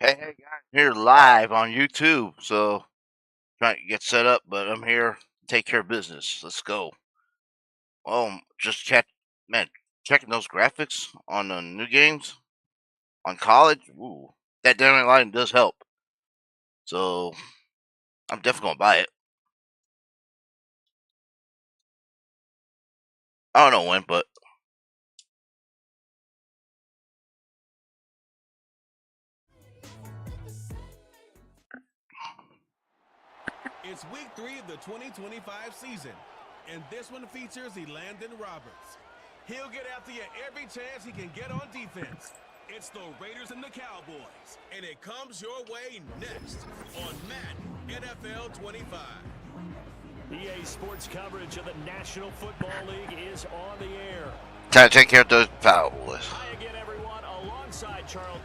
Hey guys, here live on YouTube. So trying to get set up, but I'm here to take care of business. Let's go. Just checking those graphics on the new games on college. Ooh, that dynamic lighting does help. So I'm definitely gonna buy it. I don't know when, but It's week 3 of the 2025 season, and this one features Elandon Roberts. He'll get after you every chance he can get on defense. It's the Raiders and the Cowboys, and it comes your way next on Madden NFL 25. EA Sports coverage of the National Football League is on the air. time to take care of those Cowboys. Hi again, everyone, alongside Charles.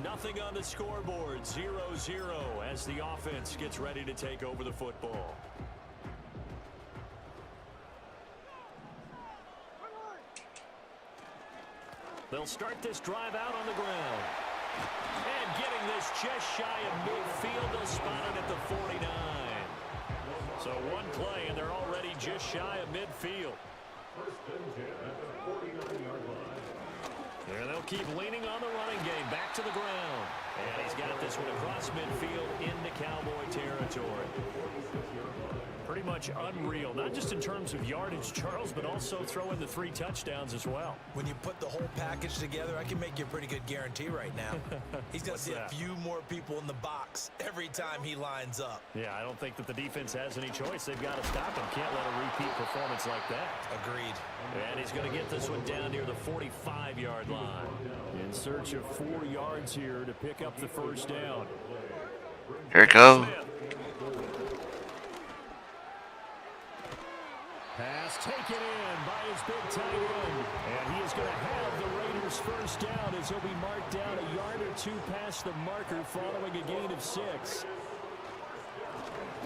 Nothing on the scoreboard, 0-0 as the offense gets ready to take over the football. They'll start this drive out on the ground. And getting this just shy of midfield, they'll spot it at the 49. So one play, and they're already just shy of midfield. There, they'll keep leaning on the running game. Back to the ground. And he's got this one across midfield into Cowboy territory. Pretty much unreal, not just in terms of yardage, Charles, but also throwing the 3 touchdowns as well. When you put the whole package together, I can make you a pretty good guarantee right now. He's going to see a few more people in the box every time he lines up. Yeah, I don't think that the defense has any choice. They've got to stop him. Can't let a repeat performance like that. Agreed. And he's going to get this one down near the 45-yard line. In search of 4 yards here to pick up the first down. Here it goes. Pass taken in by his big tight end. And he is going to have the Raiders first down as he'll be marked down a yard or 2 past the marker following a gain of 6.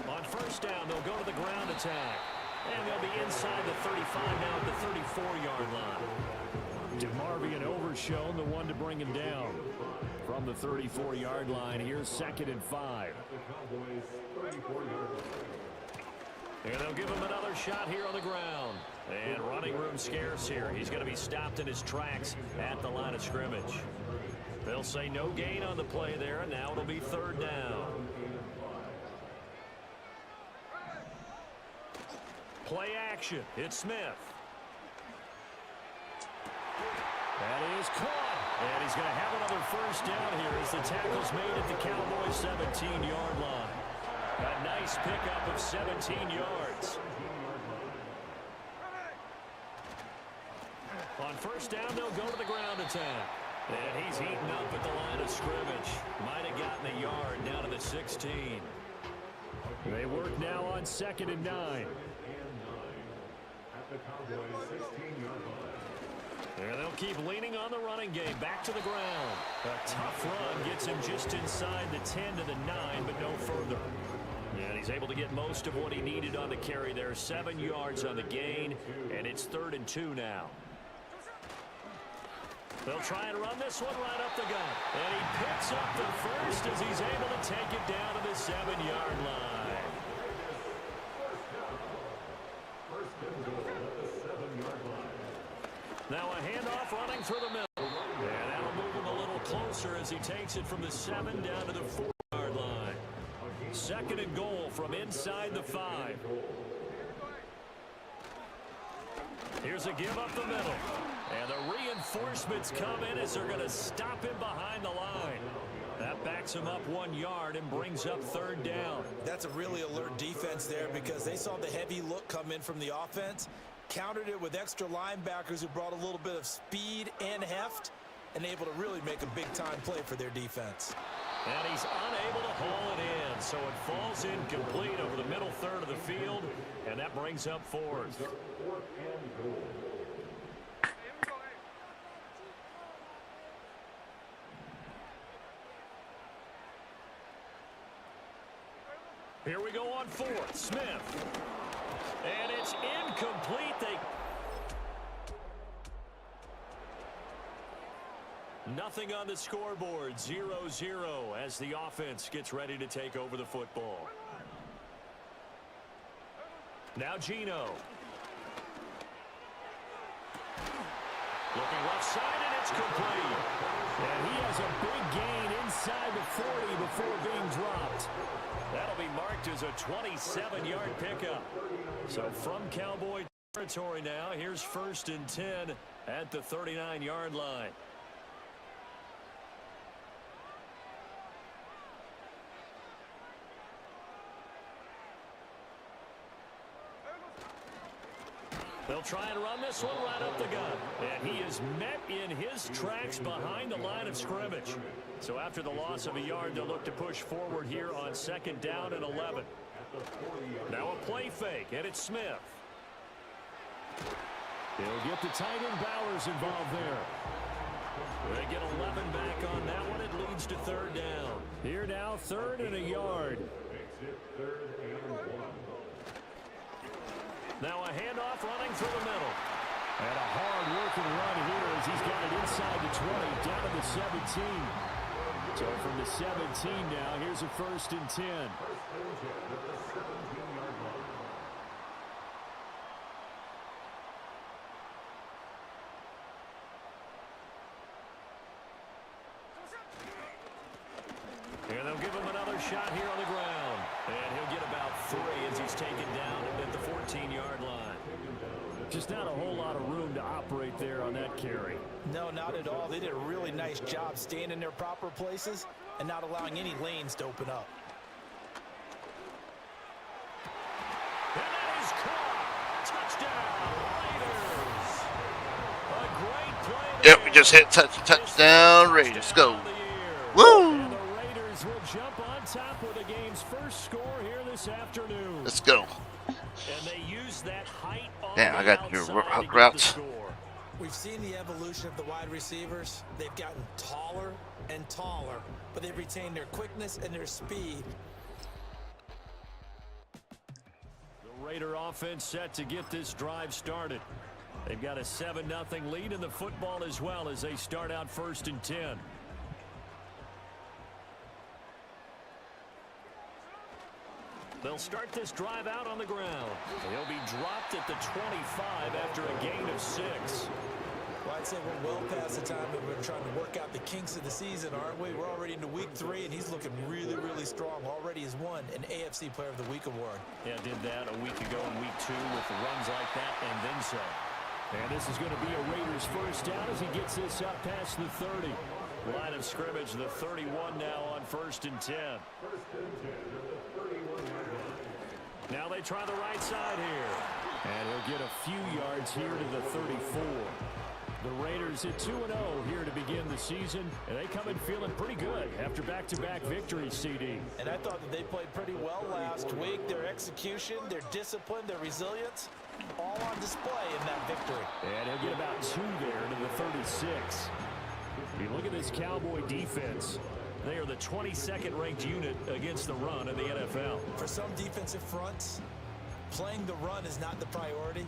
On first down, they'll go to the ground attack. And they'll be inside the 35 now at the 34-yard line. DeMarvion Overshown, the one to bring him down. From the 34-yard line, here's 2nd and 5. And they'll give him another shot here on the ground. And running room scarce here. He's going to be stopped in his tracks at the line of scrimmage. They'll say no gain on the play there, and now it'll be 3rd down. Play action. It's Smith. That is caught. And he's going to have another first down here as the tackle's made at the Cowboys' 17-yard line. A nice pickup of 17 yards. On first down, they'll go to the ground attack. And he's heating up at the line of scrimmage. Might have gotten a yard down to the 16. They work now on 2nd and 9. And they'll keep leaning on the running game. Back to the ground. A tough run gets him just inside the 10 to the 9, but no further. And he's able to get most of what he needed on the carry there. 7 yards on the gain, and it's 3rd and 2 now. They'll try and run this one right up the gut. And he picks up the first as he's able to take it down to the 7-yard line. Now a handoff running through the middle. And that'll move him a little closer as he takes it from the 7 down to the 4-yard line. 2nd and goal from inside the 5. Here's a give up the middle. And the reinforcements come in as they're going to stop him behind the line. That backs him up 1 yard and brings up 3rd down. That's a really alert defense there because they saw the heavy look come in from the offense, countered it with extra linebackers who brought a little bit of speed and heft, and able to really make a big-time play for their defense. And he's unable to haul it in, so it falls incomplete over the middle third of the field, and that brings up 4th. Here we go on 4th. Smith. And it's incomplete. Nothing on the scoreboard, 0-0 as the offense gets ready to take over the football. Now Gino. Looking left side, and it's complete. And he has a big gain inside the 40 before being dropped. That'll be marked as a 27-yard pickup. So from Cowboy territory now, here's 1st and 10 at the 39-yard line. They'll try and run this one right up the gut. And he is met in his tracks behind the line of scrimmage. So after the loss of a yard, they'll look to push forward here on 2nd down and 11. Now a play fake, and it's Smith. He'll get the tight end Bowers involved there. They get 11 back on that one. It leads to 3rd down. Here now, 3rd and a yard. Now a handoff running through the middle. And a hard-working run here as he's got it inside the 20, down to the 17. So from the 17 now, here's a 1st and 10. And they'll give him another shot here on the ground. And he'll get about 3 as he's taken down at the 14-yard line. Just not a whole lot of room to operate there on that carry. No, not at all. They did a really nice job staying in their proper places and not allowing any lanes to open up. And that is caught. Touchdown, Raiders. A great play. Yep, we just hit touchdown Raiders. Let's go. Woo! And the Raiders will jump on top with the game's first score here this afternoon. Let's go. And they use that height on Damn, I the got your outside to get routes. the score. We've seen the evolution of the wide receivers. They've gotten taller and taller, but they've retained their quickness and their speed. The Raider offense set to get this drive started. They've got a 7-0 lead in the football as well as they start out 1st and 10. They'll start this drive out on the ground. He'll be dropped at the 25 after a gain of 6. Well, I'd say we're well past the time that we're trying to work out the kinks of the season, aren't we? We're already into week 3, and he's looking really, really strong. Already has won an AFC Player of the Week award. Yeah, did that a week ago in week 2 with the runs like that and then some. And this is going to be a Raiders 1st down as he gets this up past the 30. Line of scrimmage, the 31 now on 1st and 10. Now they try the right side here. And he'll get a few yards here to the 34. The Raiders at 2-0 here to begin the season, and they come in feeling pretty good after back-to-back victories, CD. And I thought that they played pretty well last week. Their execution, their discipline, their resilience, all on display in that victory. And he'll get about 2 there to the 36. You look at this Cowboy defense. They are the 22nd ranked unit against the run in the NFL. For some defensive fronts, playing the run is not the priority.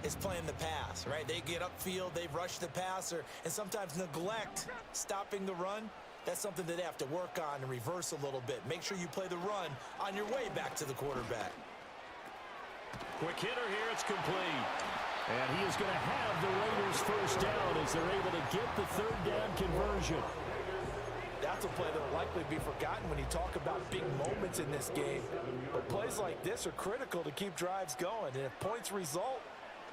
It's playing the pass, right? They get upfield, they rush the passer, and sometimes neglect stopping the run. That's something that they have to work on and reverse a little bit. Make sure you play the run on your way back to the quarterback. Quick hitter here, it's complete. And he is going to have the Raiders 1st down as they're able to get the 3rd down conversion. That's a play that will likely be forgotten when you talk about big moments in this game. But plays like this are critical to keep drives going. And if points result,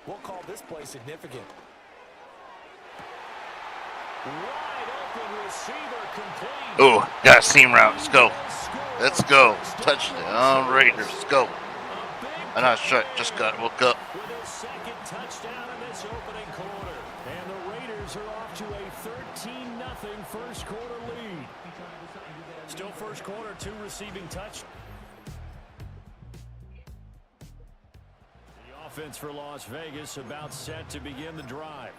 we'll call this play significant. Wide open receiver complete. Oh, got a seam route. Let's go. Let's go. Touchdown Raiders. Let's go. I'm not sure. Just got woke up. With a 2nd touchdown in this opening quarter. And the Raiders are off to a 13-0 first quarter lead. Still first quarter, 2 receiving touch. The offense for Las Vegas about set to begin the drive.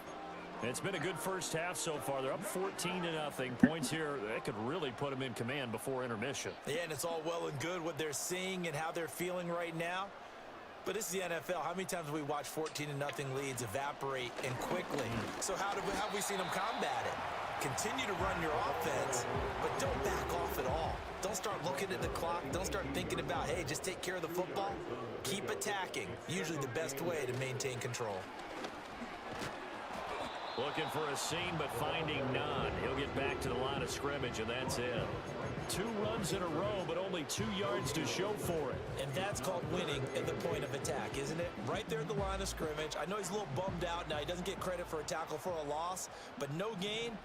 It's been a good first half so far. They're up 14-0. Points here, that could really put them in command before intermission. Yeah, and it's all well and good what they're seeing and how they're feeling right now. But this is the NFL. How many times have we watched 14-0 leads evaporate and quickly? So how have we seen them combat it? Continue to run your offense, but don't back off at all. Don't start looking at the clock. Don't start thinking about, hey, just take care of the football. Keep attacking. Usually the best way to maintain control. Looking for a seam, but finding none. He'll get back to the line of scrimmage, and that's it. 2 runs in a row, but only 2 yards to show for it. And that's called winning at the point of attack, isn't it? Right there at the line of scrimmage. I know he's a little bummed out now. He doesn't get credit for a tackle for a loss, but no gain.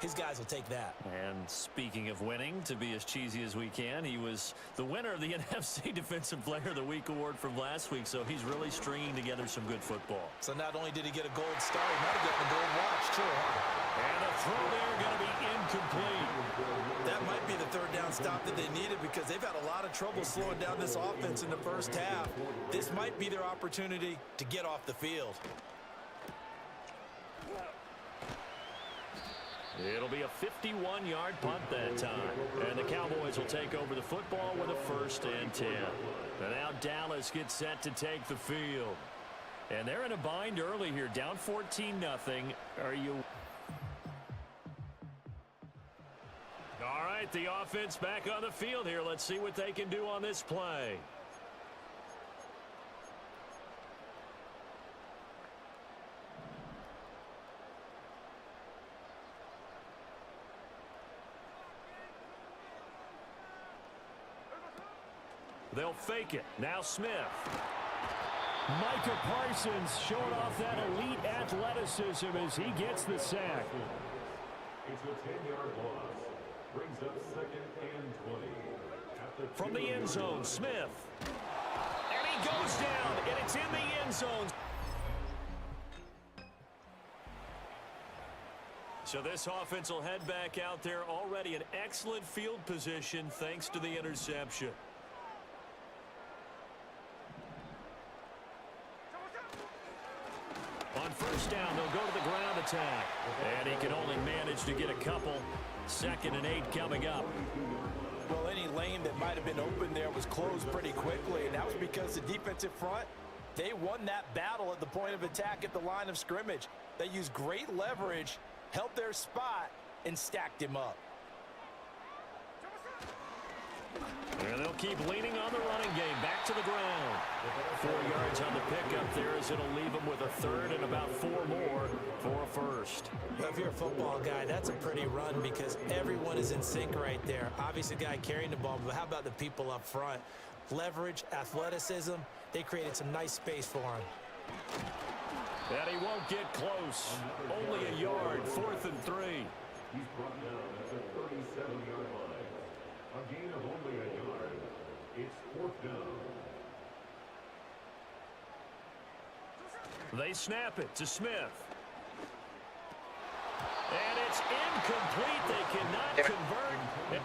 His guys will take that. And speaking of winning, to be as cheesy as we can, he was the winner of the NFC Defensive Player of the Week award from last week, so he's really stringing together some good football. So not only did he get a gold star, he might have gotten a gold watch, too, huh? And the throw there going to be incomplete. That might be the third down stop that they needed because they've had a lot of trouble slowing down this offense in the first half. This might be their opportunity to get off the field. It'll be a 51-yard punt that time. And the Cowboys will take over the football with a 1st and 10. And now Dallas gets set to take the field. And they're in a bind early here, down 14-0. Are you... All right, the offense back on the field here. Let's see what they can do on this play. They'll fake it. Now Smith. Micah Parsons showing off that elite athleticism as he gets the sack. It's a 10-yard loss. Brings up 2nd and 20. From the end zone, Smith. And he goes down, and it's in the end zone. So this offense will head back out there, already in excellent field position thanks to the interception. On 1st down, they'll go to the ground attack. And he can only manage to get a couple. 2nd and 8 coming up. Well, any lane that might have been open there was closed pretty quickly, and that was because the defensive front, they won that battle at the point of attack at the line of scrimmage. They used great leverage, held their spot, and stacked him up. And they'll keep leaning on the running game. Back to the ground. 4 yards on the pickup there as it'll leave them with a 3rd and about 4 more for a 1st. Well, if you're a football guy, that's a pretty run because everyone is in sync right there. Obviously, the guy carrying the ball, but how about the people up front? Leverage, athleticism, they created some nice space for him. And he won't get close. Only a yard, 4th and 3. He's brought down at the 37-yard line. A gain of only a yard. It's 4th down. They snap it to Smith. And it's incomplete. They cannot convert.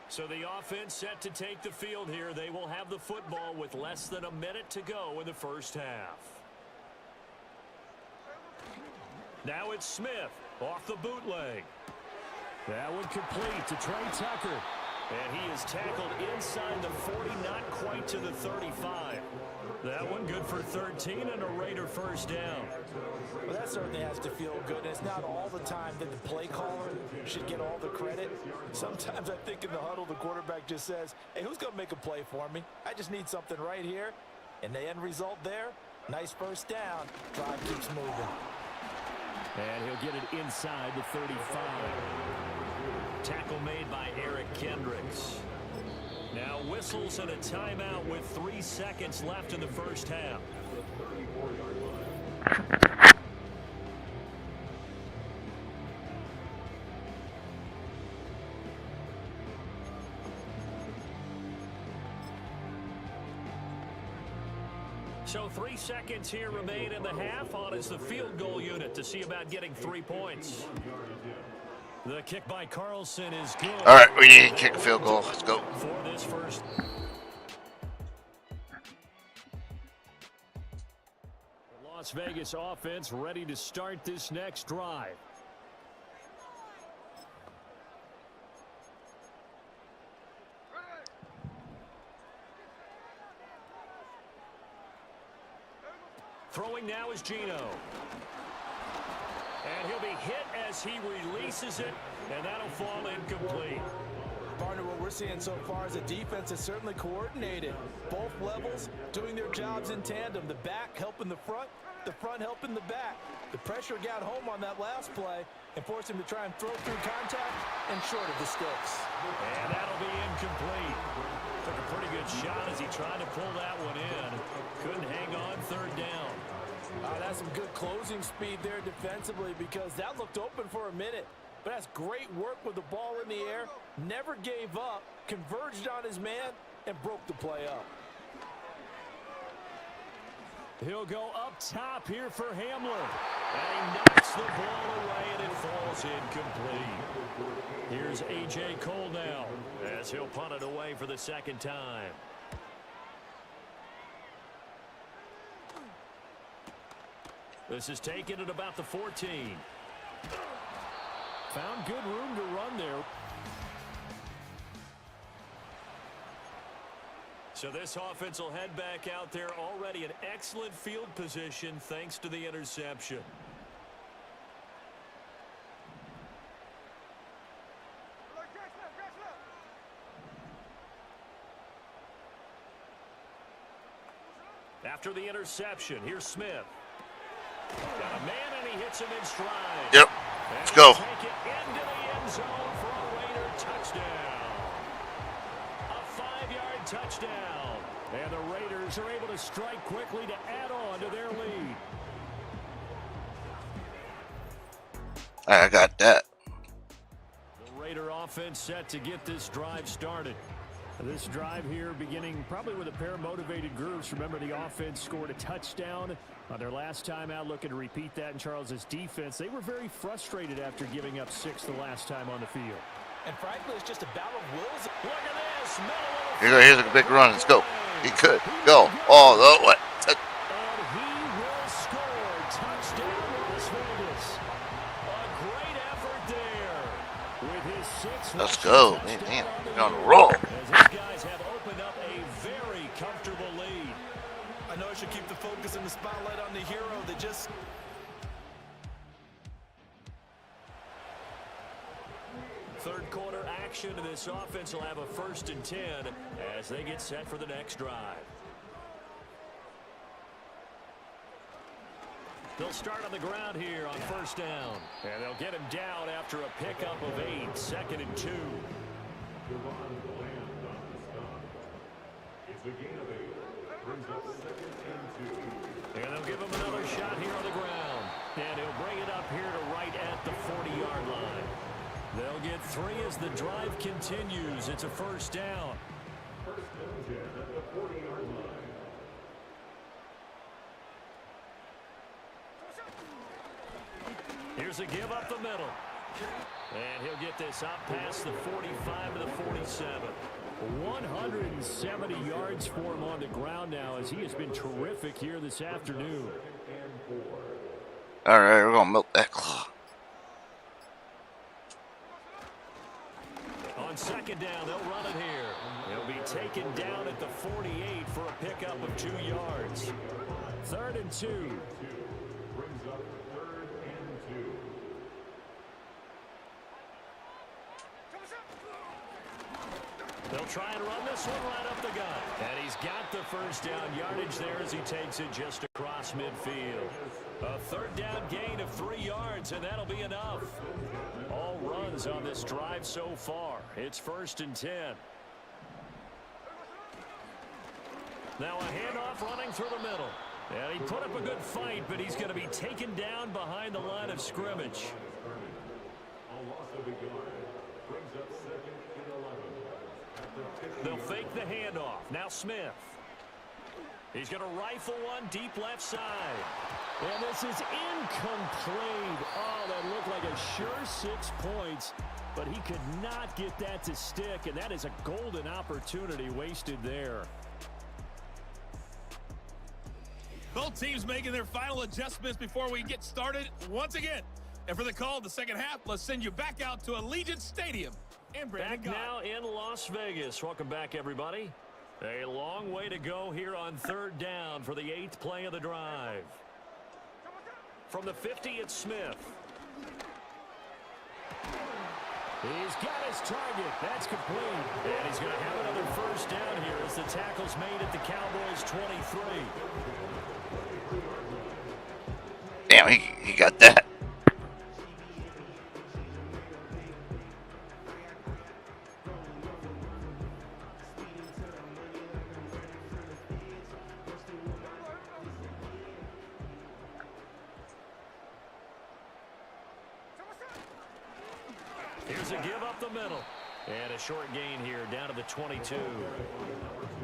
So the offense set to take the field here. They will have the football with less than a minute to go in the first half. Now it's Smith off the bootleg. That one complete to Trey Tucker. And he is tackled inside the 40, not quite to the 35. That one good for 13 and a Raider 1st down. Well, that certainly has to feel good. And it's not all the time that the play caller should get all the credit. Sometimes I think in the huddle, the quarterback just says, hey, who's going to make a play for me? I just need something right here. And the end result there, nice 1st down. Drive keeps moving. And he'll get it inside the 35. Tackle made by Eric Kendricks. Now whistles and a timeout with 3 seconds left in the first half. So 3 seconds here remain in the half. On is the field goal unit to see about getting 3 points. The kick by Carlson is good. All right, we need to kick a field goal. Let's go. For this first. The Las Vegas offense ready to start this next drive. Throwing now is Gino. And he'll be hit as he releases it, and that'll fall incomplete. Partner, what we're seeing so far is the defense is certainly coordinated. Both levels doing their jobs in tandem. The back helping the front helping the back. The pressure got home on that last play and forced him to try and throw through contact and short of the sticks. And that'll be incomplete. Took a pretty good shot as he tried to pull that one in. Couldn't hang on third down. That's some good closing speed there defensively because that looked open for a minute. But that's great work with the ball in the air. Never gave up, converged on his man, and broke the play up. He'll go up top here for Hamler. And he knocks the ball away, and it falls incomplete. Here's A.J. Cole now as he'll punt it away for the second time. This is taken at about the 14. Found good room to run there. So this offense will head back out there, already in excellent field position thanks to the interception. After the interception, here's Smith. Got a man, and he hits him in stride. Yep. Let's go. Take it into the end zone for a Raider touchdown. A 5-yard touchdown. And the Raiders are able to strike quickly to add on to their lead. I got that. The Raider offense set to get this drive started. This drive here beginning probably with a pair of motivated groups. Remember, the offense scored a touchdown on their last time out, looking to repeat that in Charles's defense. They were very frustrated after giving up 6 the last time on the field. And frankly, it's just a battle of wills. Look at this. Here's a big run. Let's go. He could go all the way. And he will score. Touchdown, Las Vegas. A great effort there. With his 6th Let's go. Man, we're on a roll. as these guys have opened up a very comfortable lead. I know I should keep the focus and the spotlight on the hero that just... Third quarter action, and this offense will have a 1st and 10 as they get set for the next drive. They'll start on the ground here on 1st down. And they'll get him down after a pickup of 8, 2nd and 2. It's a gain of 8. Brings up 2nd and 2. And they'll give him another shot here on the ground. And he'll bring it up here to right at the 40-yard line. They'll get 3 as the drive continues. It's a 1st down. 1st and 10 at the 40-yard line. Here's a give up the middle. And he'll get this up past the 45 to the 47. 170 yards for him on the ground now as he has been terrific here this afternoon. All right, we're going to milk that clock. On 2nd down, they'll run it here. He'll be taken down at the 48 for a pickup of 2 yards. 3rd and 2. Brings up 3rd and 2. They'll try and run this one right up the gut. And he's got the 1st down yardage there as he takes it just across midfield. A 3rd down gain of 3 yards, and that'll be enough. All runs on this drive so far. It's 1st and 10. Now a handoff running through the middle. And he put up a good fight, but he's going to be taken down behind the line of scrimmage. A loss of a yard. Brings up 2nd and 11. They'll fake the handoff. Now Smith. He's going to rifle one deep left side. And this is incomplete. Oh, that looked like a sure 6 points, but he could not get that to stick, and that is a golden opportunity wasted there. Both teams making their final adjustments before we get started once again. And for the call of the second half, let's send you back out to Allegiant Stadium. And Back now in Las Vegas. Welcome back, everybody. A long way to go here on 3rd down for the 8th play of the drive. From the 50, it's Smith. He's got his target. That's complete. And he's going to have another first down here as the tackle's made at the Cowboys' 23. Damn, he got that. Here's a give up the middle. And a short gain here down to the 22.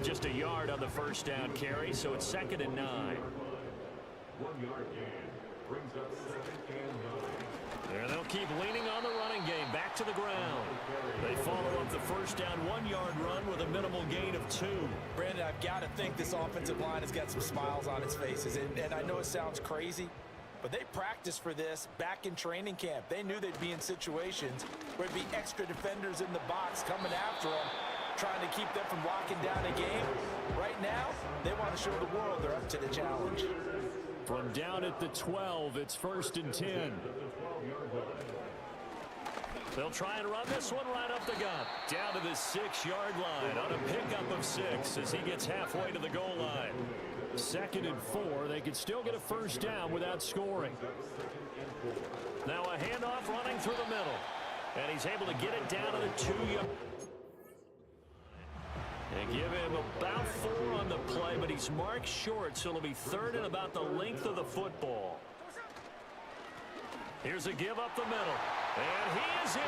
Just a yard on the first down carry, so it's 2nd and 9. 1 yard gain brings up 2nd and 9. And they'll keep leaning on the running game back to the ground. They follow up the first down 1-yard run with a minimal gain of 2. Brandon, I've got to think this offensive line has got some smiles on its faces. And I know it sounds crazy, but they practiced for this back in training camp. They knew they'd be in situations where there'd be extra defenders in the box coming after them, trying to keep them from locking down a game. Right now, they want to show the world they're up to the challenge. From down at the 12, it's 1st and 10. They'll try and run this one right up the gut. Down to the 6-yard line on a pickup of 6 as he gets halfway to the goal line. 2nd and 4. They could still get a first down without scoring. Now a handoff running through the middle. And he's able to get it down to the 2-yard. And give him about 4 on the play, but he's marked short, so it'll be 3rd and about the length of the football. Here's a give up the middle. And he is in.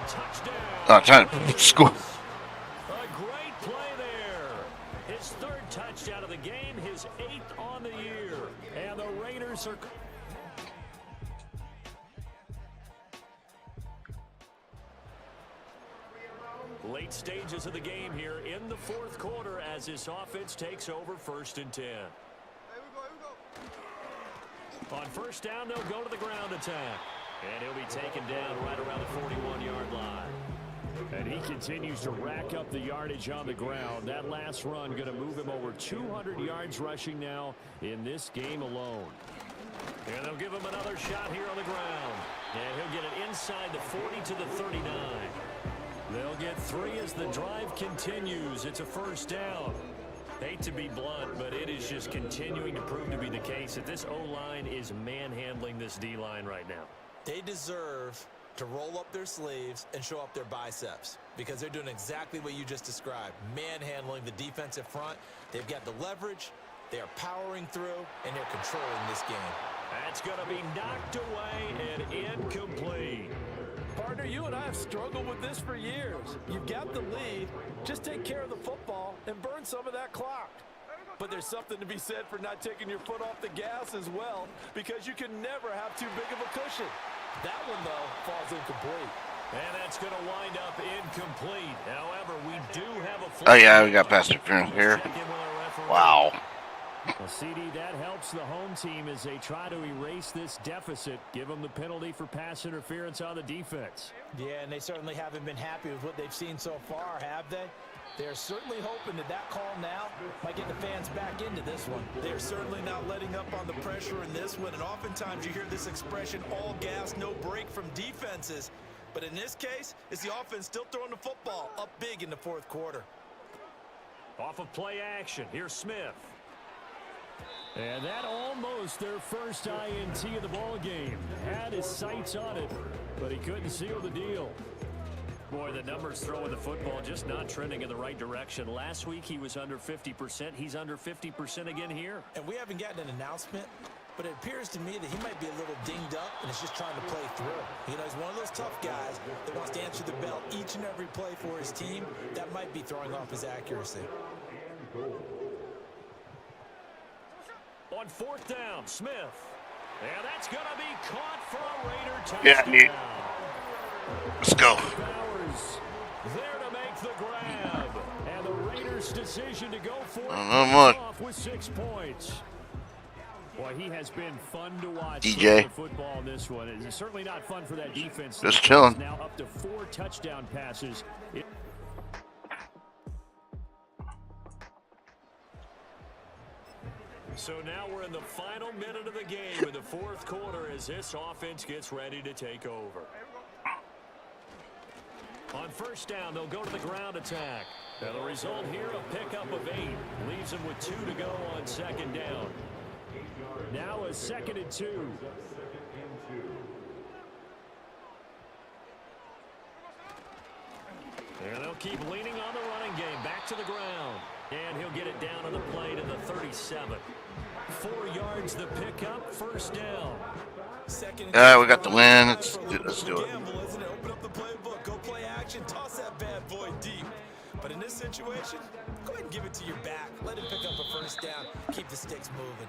Touchdown. Trying to score. A great play there. His 3rd touchdown of the game, his 8th on the year. And the Raiders are... Late stages of the game here in the 4th quarter as this offense takes over 1st and 10. On first down, they'll go to the ground attack. And he'll be taken down right around the 41-yard line. And he continues to rack up the yardage on the ground. That last run going to move him over 200 yards rushing now in this game alone. And they'll give him another shot here on the ground. And he'll get it inside the 40 to the 39. They'll get 3 as the drive continues. It's a first down. Hate to be blunt, but it is just continuing to prove to be the case that this O-line is manhandling this D-line right now. They deserve to roll up their sleeves and show up their biceps because they're doing exactly what you just described, manhandling the defensive front. They've got the leverage, they're powering through, and they're controlling this game. That's going to be knocked away and incomplete. Partner, you and I have struggled with this for years. You've got the lead. Just take care of the football and burn some of that clock. But there's something to be said for not taking your foot off the gas as well, because you can never have too big of a cushion. That one, though, falls incomplete. And that's going to wind up incomplete. However, we do have a... Oh, yeah, we got pass interference here. Wow. Well, CD, that helps the home team as they try to erase this deficit, give them the penalty for pass interference on the defense. Yeah, and they certainly haven't been happy with what they've seen so far, have they? They're certainly hoping that that call now might get the fans back into this one. They're certainly not letting up on the pressure in this one, and oftentimes you hear this expression, all gas, no break from defenses. But in this case, it's the offense still throwing the football up big in the 4th quarter. Off of play action, here's Smith. And that almost their first INT of the ball game. Had his sights on it, but he couldn't seal the deal. Boy, the numbers throwing the football just not trending in the right direction. Last week he was under 50%. He's under 50% again here. And we haven't gotten an announcement, but it appears to me that he might be a little dinged up and is just trying to play through. You know, he's one of those tough guys that wants to answer the bell each and every play for his team. That might be throwing off his accuracy. On 4th down, Smith. And that's going to be caught for a Raider touchdown. Yeah, neat. Let's go. Bowers there to make the grab. And the Raiders' decision to go for it off with 6 points. Boy, he has been fun to watch. DJ. Football in this one. It's certainly not fun for that defense. Just chilling. Now up to 4 touchdown passes. So now we're in the final minute of the game in the fourth quarter as this offense gets ready to take over. On first down, they'll go to the ground attack. Now the result here, a pickup of 8. Leaves them with 2 to go on second down. Now a 2nd and 2. And they'll keep leaning on the running game. Back to the ground. And he'll get it down on the play to the 37. 4 yards the pickup, first down. We got the win. Let's do it. Gamble, isn't it? Open up the playbook, go play action, toss that bad boy deep. But in this situation, go ahead and give it to your back. Let him pick up a first down. Keep the sticks moving.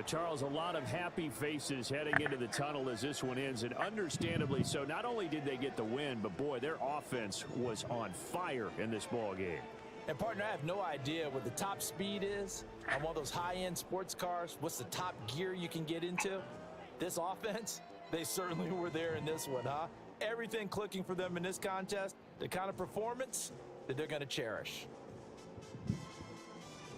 Charles, a lot of happy faces heading into the tunnel as this one ends, and understandably so. Not only did they get the win, but boy, their offense was on fire in this ball game. And partner, I have no idea what the top speed is on one of those high-end sports cars. What's the top gear you can get into? This offense, they certainly were there in this one, huh? Everything clicking for them in this contest, the kind of performance that they're going to cherish.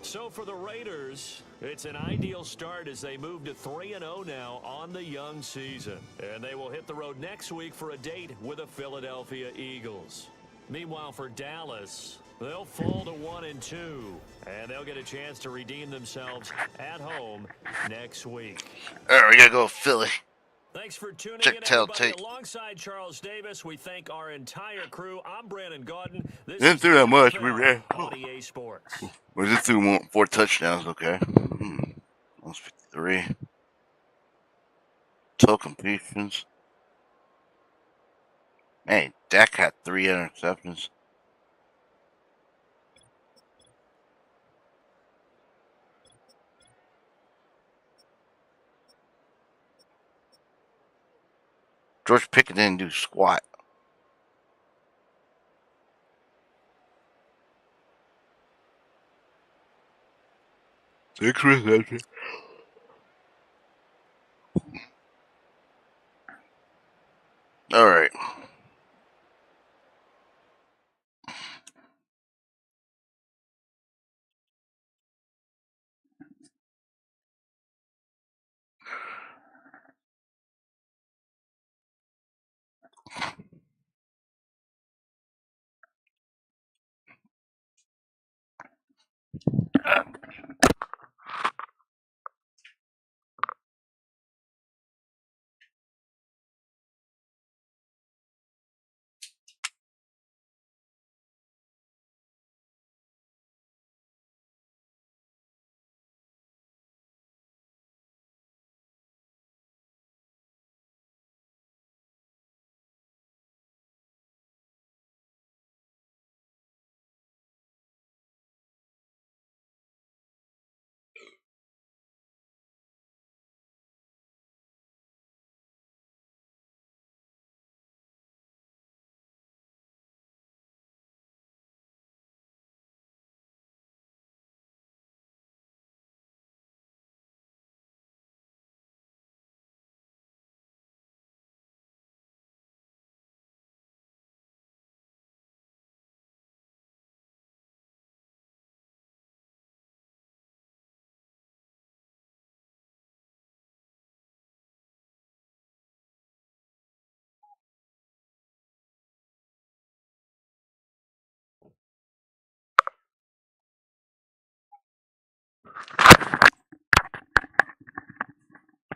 So for the Raiders, it's an ideal start as they move to 3-0 now on the young season. And they will hit the road next week for a date with the Philadelphia Eagles. Meanwhile, for Dallas, they'll fall to 1-2, and they'll get a chance to redeem themselves at home next week. All right, we got to go Philly. Thanks for tuning Check in, tape. everybody. Alongside Charles Davis, we thank our entire crew. I'm Brandon Gaudin. This Didn't is do that much. We NFL ran. on EA Sports. We just threw 4 touchdowns. Okay. 153. 12 completions. Man, Dak had 3 interceptions. George Pickett didn't do squat. Six receptions. All right.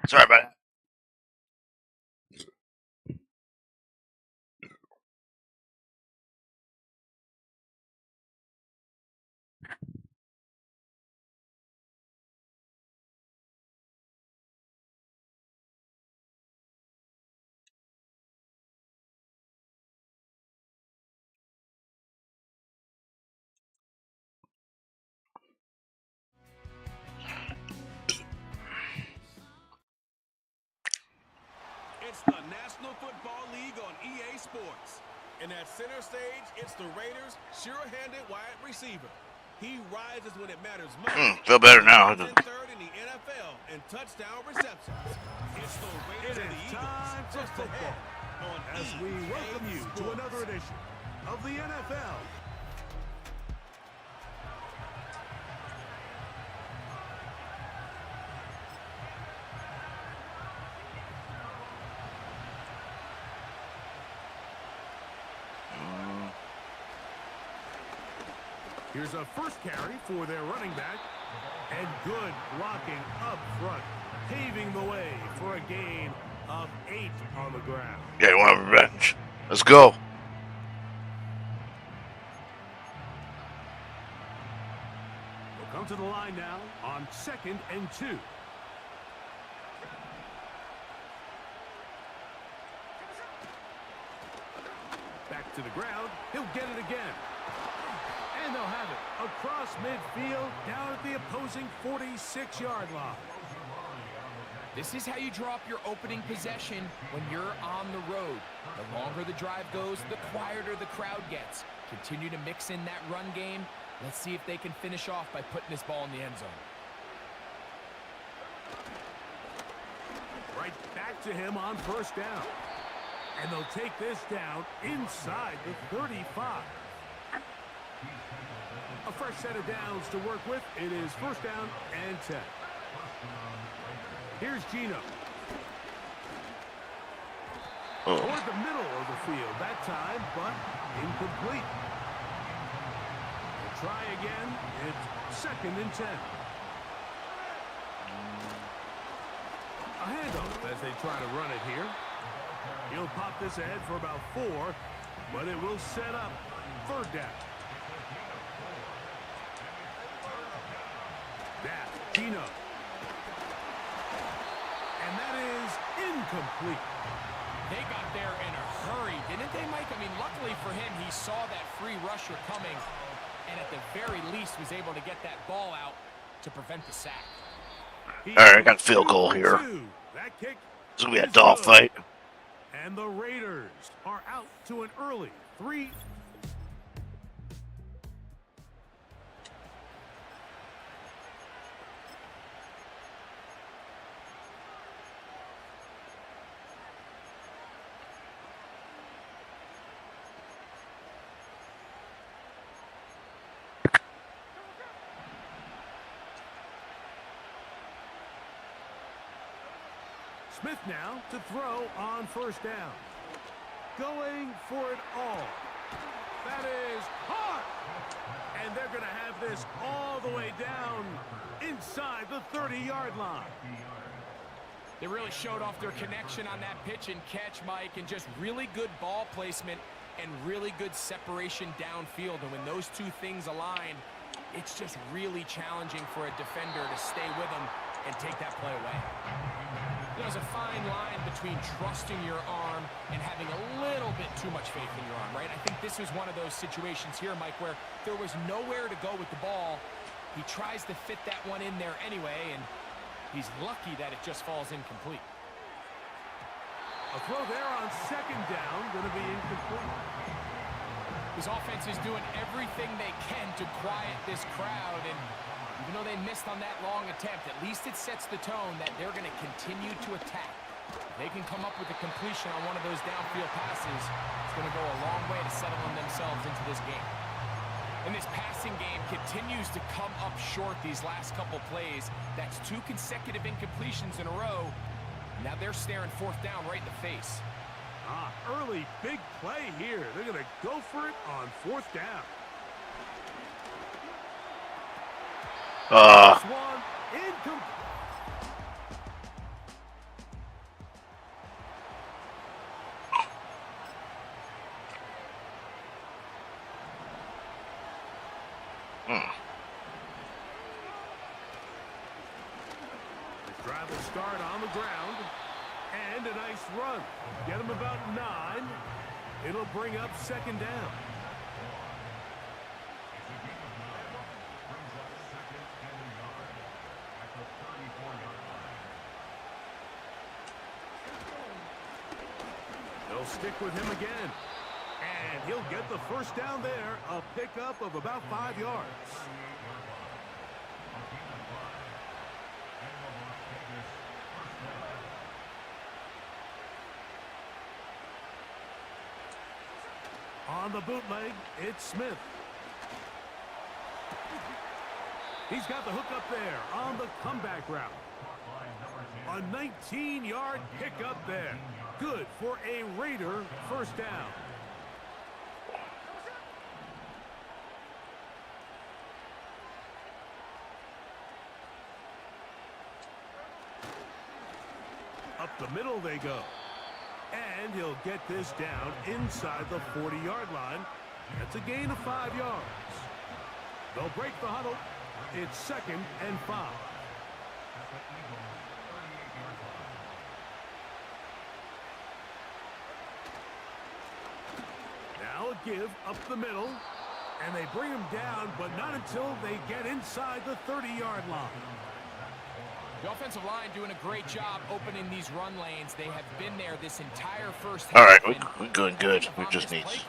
Sorry about that. It's the National Football League on EA Sports. And at center stage, it's the Raiders' sure-handed wide receiver. He rises when it matters most. Feel better now. He's in third in the NFL in touchdown receptions. It's the Raiders and the Eagles. Time for Just football. ahead on As we welcome you to another edition of the NFL. Here's a first carry for their running back. And good blocking up front, paving the way for a gain of 8 on the ground. Yeah, you want revenge. Let's go. We'll come to the line now on 2nd and 2. Back to the ground. He'll get it again. And they'll have it across midfield down at the opposing 46-yard line. This is how you draw up your opening possession when you're on the road. The longer the drive goes, the quieter the crowd gets. Continue to mix in that run game. Let's see if they can finish off by putting this ball in the end zone. Right back to him on first down. And they'll take this down inside the 35. A fresh set of downs to work with. It is first down and 10. Here's Gino. Toward the middle of the field that time, but incomplete. We'll try again. It's 2nd and 10. A handoff as they try to run it here. He'll pop this ahead for about 4, but it will set up 3rd down. That, Gino. And that is incomplete. They got there in a hurry, didn't they, Mike? I mean, luckily for him, he saw that free rusher coming, and at the very least was able to get that ball out to prevent the sack. All right, I got field goal here. That kick It's going to be a dogfight. And the Raiders are out to an early 3. Smith now to throw on first down. Going for it all. That is hard. And they're going to have this all the way down inside the 30-yard line. They really showed off their connection on that pitch and catch, Mike, and just really good ball placement and really good separation downfield. And when those two things align, it's just really challenging for a defender to stay with them and take that play away. There's a fine line between trusting your arm and having a little bit too much faith in your arm, right? I think this was one of those situations here, Mike, where there was nowhere to go with the ball. He tries to fit that one in there anyway, and he's lucky that it just falls incomplete. A throw there on 2nd down, going to be incomplete. His offense is doing everything they can to quiet this crowd, and even though they missed on that long attempt, at least it sets the tone that they're going to continue to attack. If they can come up with a completion on one of those downfield passes, it's going to go a long way to settling themselves into this game. And this passing game continues to come up short these last couple plays. That's 2 consecutive incompletions in a row. Now they're staring 4th down right in the face. Early big play here. They're going to go for it on 4th down. This one incomplete. This drive will start on the ground. And a nice run. Get him about 9. It'll bring up 2nd down. They'll stick with him again. And he'll get the first down there. A pickup of about 5 yards. On the bootleg, it's Smith. He's got the hook up there on the comeback route. A 19-yard pickup there. Good for a Raider first down. the middle they go. And he'll get this down inside the 40-yard line. That's a gain of 5 yards. They'll break the huddle. It's 2nd and 5. Now a give up the middle. And they bring him down, but not until they get inside the 30-yard line. The offensive line doing a great job opening these run lanes. They have been there this entire first half. All right, we're doing good. We just need to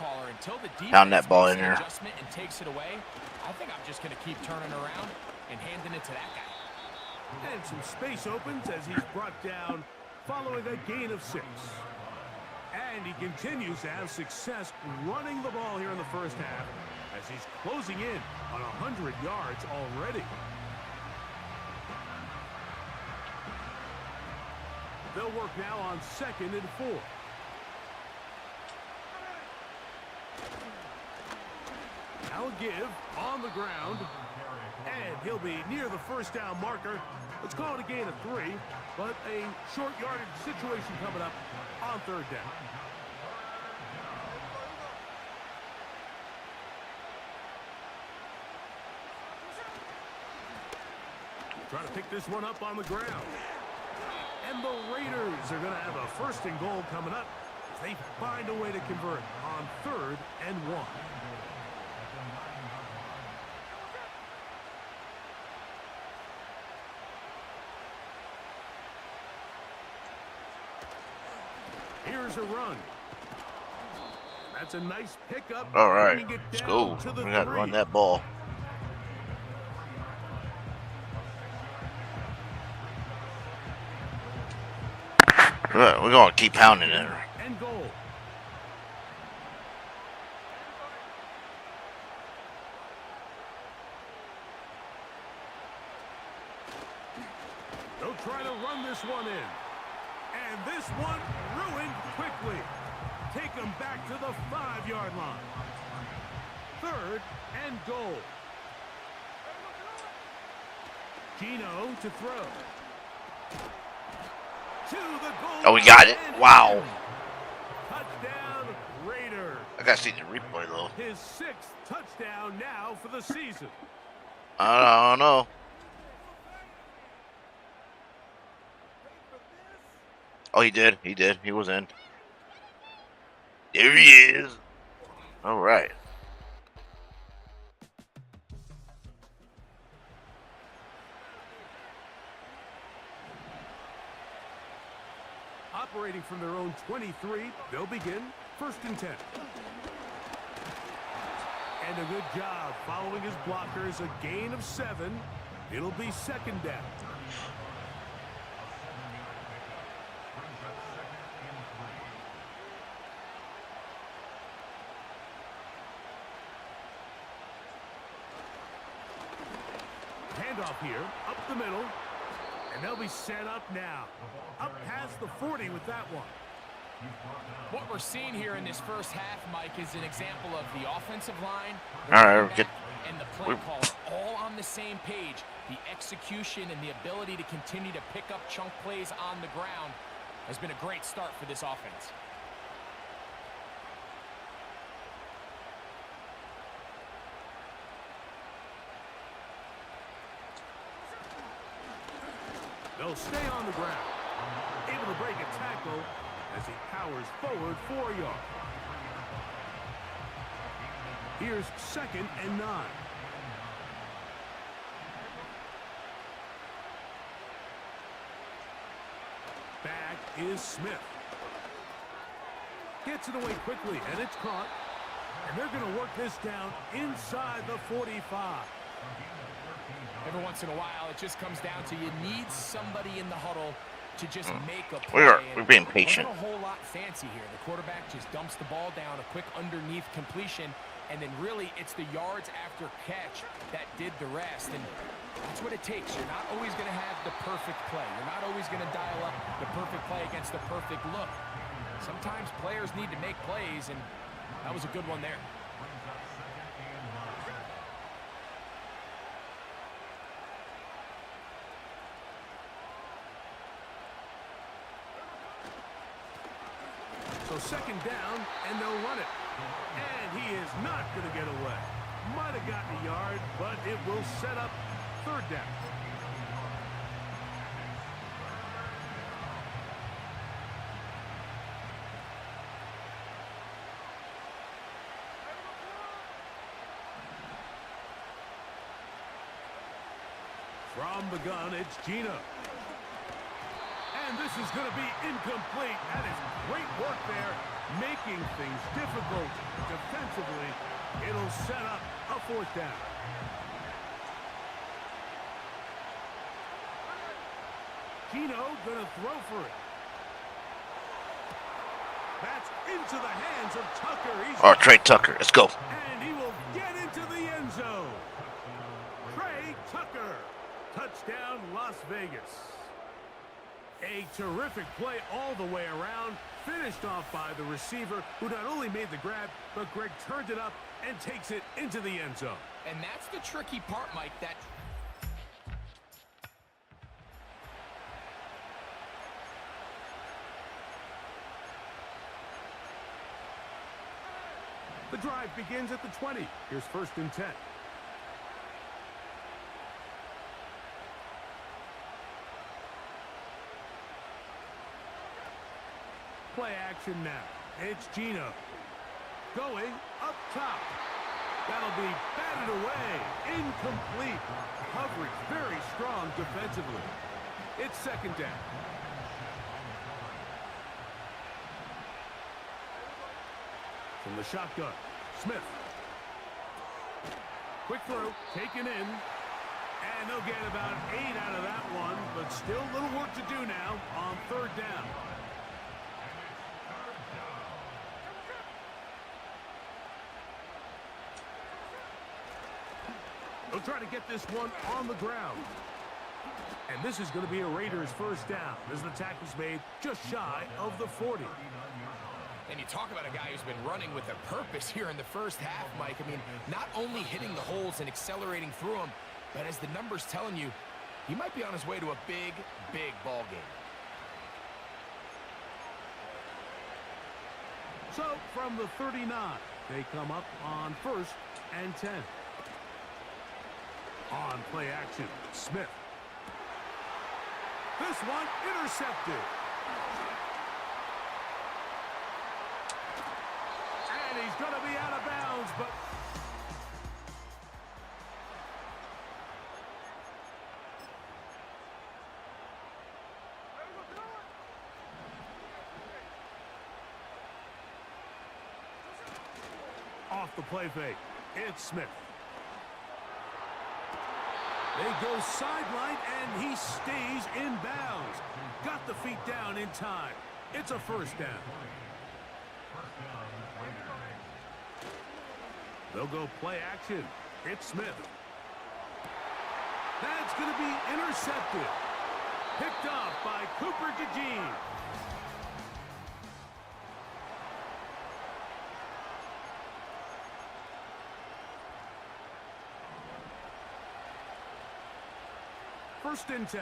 pound that ball in there. And takes it away. I think I'm just going to keep turning around and handing it to that guy. And some space opens as he's brought down following a gain of 6. And he continues to have success running the ball here in the first half as he's closing in on 100 yards already. They'll work now on 2nd and 4. Now a give on the ground. And he'll be near the first down marker. Let's call it a gain of 3, but a short yardage situation coming up on 3rd down. Trying to pick this one up on the ground. And the Raiders are going to have a 1st and goal coming up as they find a way to convert on 3rd and 1. Here's a run. That's a nice pickup. All right, let's go. We got to run that ball. We're going to keep pounding it. And goal. They'll try to run this one in. And this one ruined quickly. Take them back to the 5-yard line. 3rd and goal. Gino to throw. To the goal. Oh, we got it. Wow. Touchdown, Raiders. I got to see the replay, though. His 6th touchdown now for the season. I don't know. Oh, he did. He did. He was in. There he is. All right. Operating from their own 23, they'll begin 1st and 10. And a good job following his blockers, a gain of 7. It'll be 2nd down. Handoff here, up the middle. And they'll be set up now. Up past the 40 with that one. What we're seeing here in this first half, Mike, is an example of the offensive line All right, and the play call all on the same page. The execution and the ability to continue to pick up chunk plays on the ground has been a great start for this offense. They'll stay on the ground. Able to break a tackle as he powers forward 4 yards. Here's 2nd and 9. Back is Smith. Gets it away quickly, and it's caught. And they're going to work this down inside the 45. Every once in a while, it just comes down to you need somebody in the huddle to just make a We play. we're being patient. Wasn't a whole lot fancy here. The quarterback just dumps the ball down, a quick underneath completion, and then really it's the yards after catch that did the rest. And that's what it takes. You're not always going to have the perfect play. You're not always going to dial up the perfect play against the perfect look. Sometimes players need to make plays, and that was a good one there. So second down, and they'll run it. And he is not going to get away. Might have gotten a yard, but it will set up third down. From the gun, it's Gino. And this is going to be incomplete. That is great work there, making things difficult defensively. It'll set up a fourth down. Gino going to throw for it. That's into the hands of Tucker. All right, Trey Tucker. Let's go. And he will get into the end zone. Trey Tucker. Touchdown, Las Vegas. A terrific play all the way around. Finished off by the receiver, who not only made the grab, but Greg turned it up and takes it into the end zone. And that's the tricky part, Mike. The drive begins at the 20. Here's first and 10. Play action now. It's Gino. Going up top. That'll be batted away. Incomplete. Coverage very strong defensively. It's second down. From the shotgun, Smith. Quick throw, taken in. And they'll get about 8 out of that one, but still a little work to do now on third down. They'll try to get this one on the ground. And this is going to be a Raiders first down as the tackle's made just shy of the 40. And you talk about a guy who's been running with a purpose here in the first half, Mike. I mean, not only hitting the holes and accelerating through them, but as the numbers telling you, he might be on his way to a big, big ball game. So from the 39, they come up on first and 10. On play action, Smith. This one intercepted. And he's going to be out of bounds, but off the play fake, it's Smith. They go sideline, and he stays in bounds. Got the feet down in time. It's a first down. They'll go play action. It's Smith. That's going to be intercepted. Picked off by Cooper DeJean. First and 10.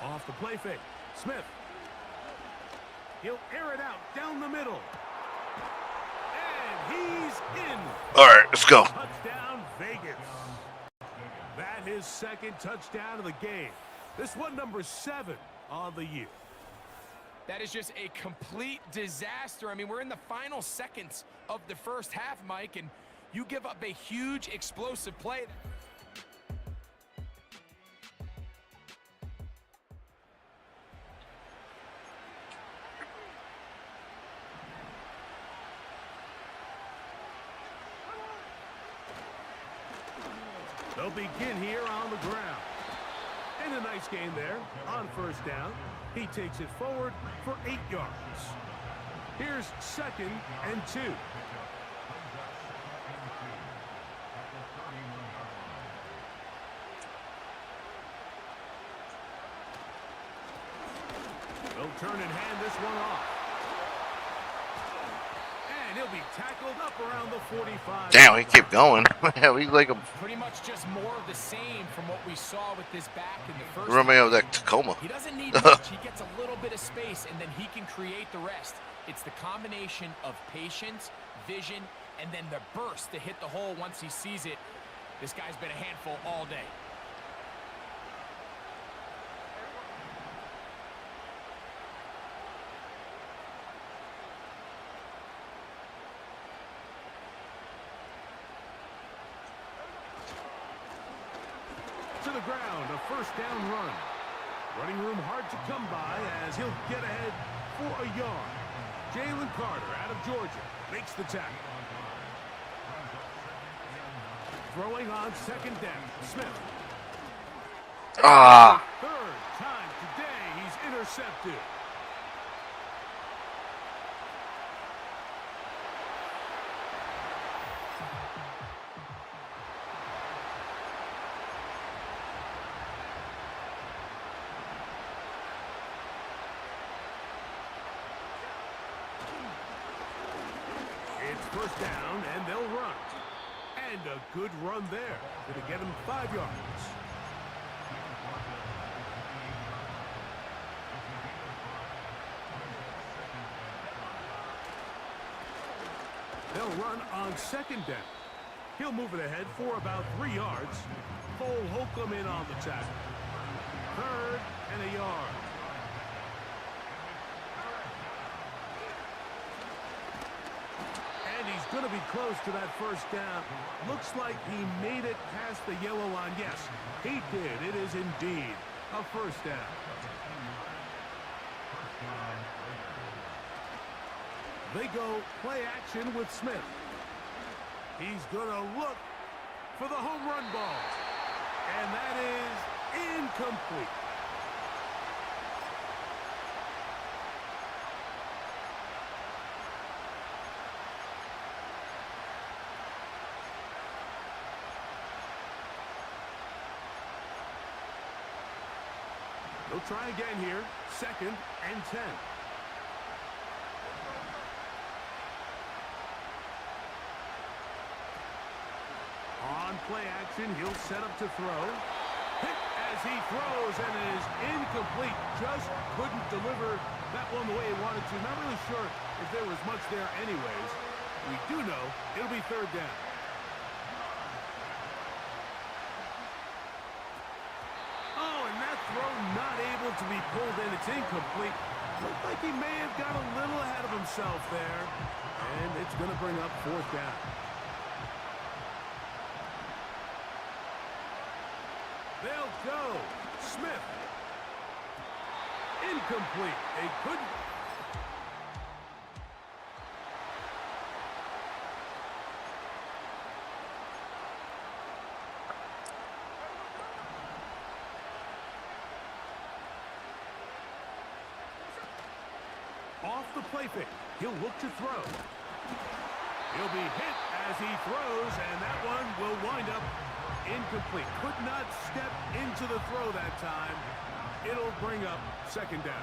Off the play fake. Smith. He'll air it out down the middle. And he's in. All right, let's go. Touchdown, Vegas. That is second touchdown of the game. This one number 7 on the year. That is just a complete disaster. I mean, we're in the final seconds of the first half, Mike, and you give up a huge explosive play. They'll begin here on the ground. And a nice game there on first down. He takes it forward for 8 yards. Here's second and 2. They'll turn and hand this one off. And he'll He'll be tackled up around the 45. Damn, he kept going. We like him. Pretty much just more of the same from what we saw with this back in the first Remind me half. of that Tacoma. He doesn't need much. He gets a little bit of space, and then he can create the rest. It's the combination of patience, vision, and then the burst to hit the hole once he sees it. This guy's been a handful all day. To the ground, a first down run. Running room hard to come by as he'll get ahead for a yard. Jalen Carter out of Georgia makes the tackle. Throwing on second down, Smith. Ah. Third time today he's intercepted. It's first down, and they'll run. And a good run there. Going to get him 5 yards. They'll run on second down. He'll move it ahead for about 3 yards. Cole Holcomb in on the tackle. Third and a yard. And he's going to be close to that first down. Looks like he made it past the yellow line. Yes, he did. It is indeed a first down. They go play action with Smith. He's going to look for the home run ball. And that is incomplete. They'll try again here. Second and 10. On play action, he'll set up to throw. Hit as he throws, and it is incomplete. Just couldn't deliver that one the way he wanted to. Not really sure if there was much there anyways. We do know it'll be third down. Oh, and that throw not able to be pulled in. It's incomplete. Looked like he may have got a little ahead of himself there. And it's going to bring up fourth down. They'll go. Smith. Incomplete. They couldn't. Off the play fake. He'll look to throw. He'll be hit as he throws, and that one will wind up incomplete. Could not step into the throw that time. It'll bring up second down.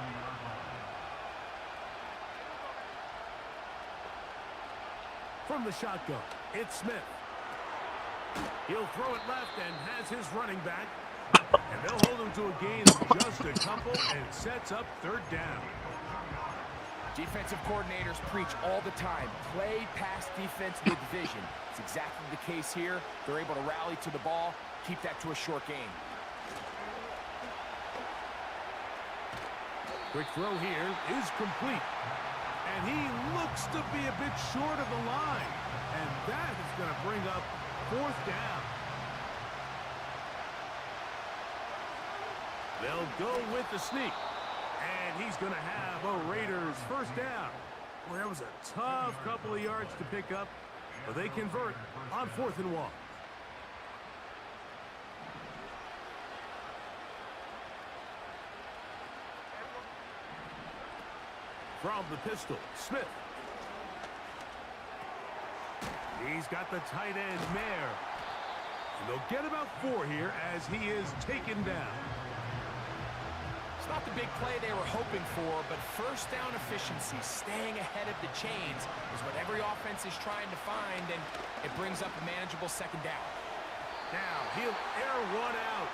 From the shotgun, it's Smith. He'll throw it left and has his running back. And they'll hold him to a gain of just a couple and sets up third down. Defensive coordinators preach all the time, play pass defense with vision. It's exactly the case here. They're able to rally to the ball, keep that to a short gain. Quick throw here is complete. And he looks to be a bit short of the line. And that is going to bring up fourth down. They'll go with the sneak. And he's going to have a Raiders first down. Well, that was a tough couple of yards to pick up, but they convert on 4th and 1. From the pistol, Smith. He's got the tight end, Mayer. And they'll get about 4 here as he is taken down. It's not the big play they were hoping for, but first down efficiency, staying ahead of the chains, is what every offense is trying to find, and it brings up a manageable second down. Now, he'll air one out.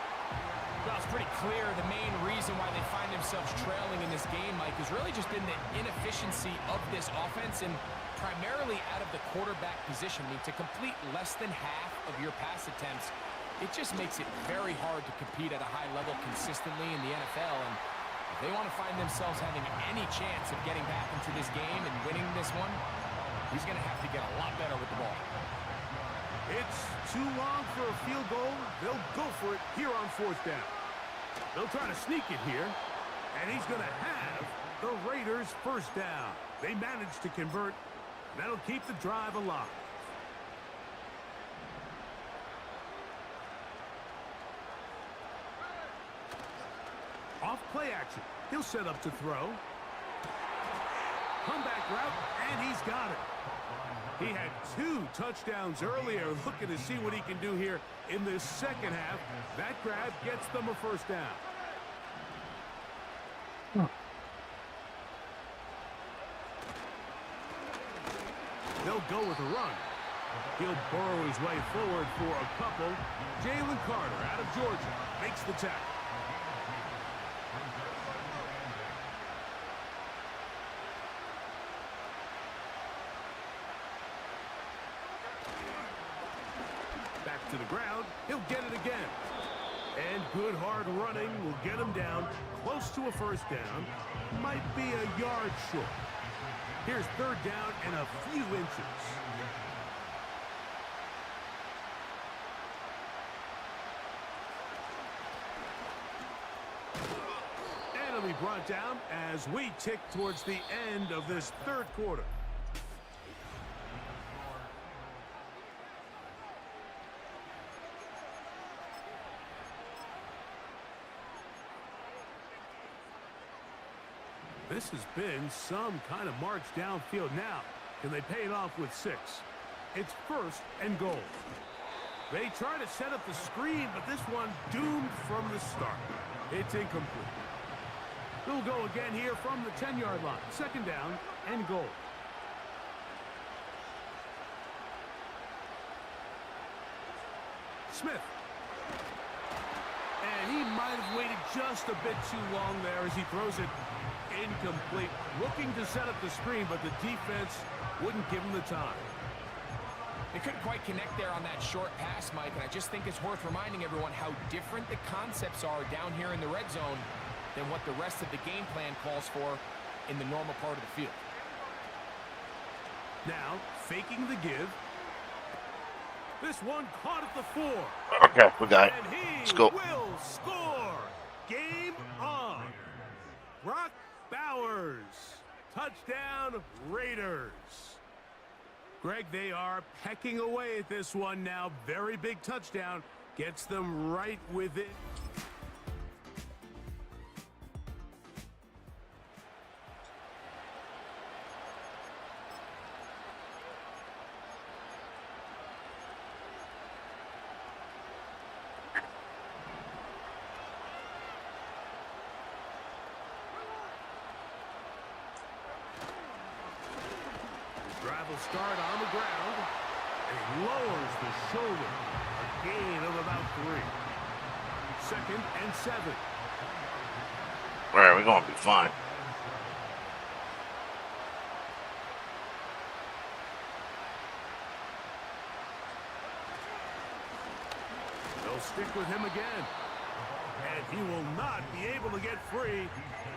Well, it's pretty clear the main reason why they find themselves trailing in this game, Mike, has really just been the inefficiency of this offense and primarily out of the quarterback position. I mean, to complete less than half of your pass attempts, it just makes it very hard to compete at a high level consistently in the NFL. And if they want to find themselves having any chance of getting back into this game and winning this one, he's going to have to get a lot better with the ball. It's too long for a field goal. They'll go for it here on fourth down. They'll try to sneak it here, and he's going to have the Raiders first down. They managed to convert. That'll keep the drive alive. Off play action. He'll set up to throw. Comeback route, and he's got it. He had 2 touchdowns earlier. Looking to see what he can do here in this second half. That grab gets them a first down. They'll go with a run. He'll burrow his way forward for a couple. Jalen Carter out of Georgia makes the tackle. Back to the ground. He'll get it again. And good hard running will get him down close to a first down. Might be a yard short. Here's third down and a few inches. And it'll be brought down as we tick towards the end of this third quarter. This has been some kind of march downfield now. Can they pay it off with 6? It's first and goal. They try to set up the screen, but this one doomed from the start. It's incomplete. They'll go again here from the 10-yard line. Second down and goal. Smith. And he might have waited just a bit too long there as he throws it incomplete. Looking to set up the screen, but the defense wouldn't give him the time. They couldn't quite connect there on that short pass, Mike, and I just think it's worth reminding everyone how different the concepts are down here in the red zone than what the rest of the game plan calls for in the normal part of the field. Now, faking the give. This one caught at the 4. Okay, we got it. And he Let's go. will score. Game on. Brock Bowers. Touchdown, Raiders. Greg, they are pecking away at this one now. Very big touchdown. Gets them right within. Drive will start on the ground, and he lowers the shoulder. A gain of about 3. Second and 7. All right, we're going to be fine. They'll stick with him again. And he will not be able to get free,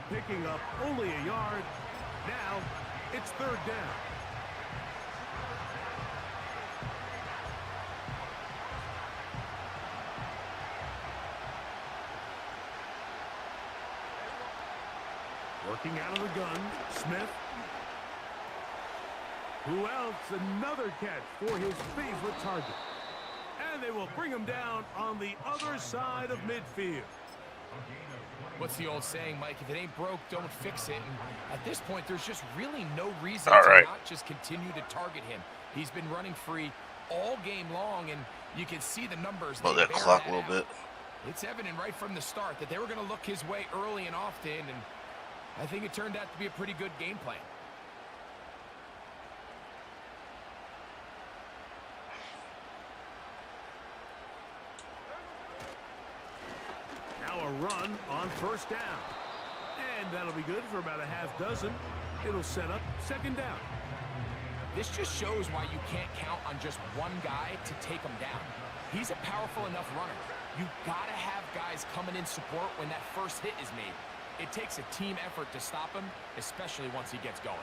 picking up only a yard. Now, it's third down. Working out of the gun, Smith. Who else? Another catch for his favorite target. And they will bring him down on the other side of midfield. What's the old saying, Mike? If it ain't broke, don't fix it. And at this point, there's just really no reason All to right. not just continue to target him. He's been running free all game long, and you can see the numbers. Blow they that bear clock a that little out. bit. It's evident right from the start that they were going to look his way early and often, and I think it turned out to be a pretty good game plan. Now a run on first down. And that'll be good for about a half dozen. It'll set up second down. This just shows why you can't count on just one guy to take him down. He's a powerful enough runner. You gotta have guys coming in support when that first hit is made. It takes a team effort to stop him, especially once he gets going.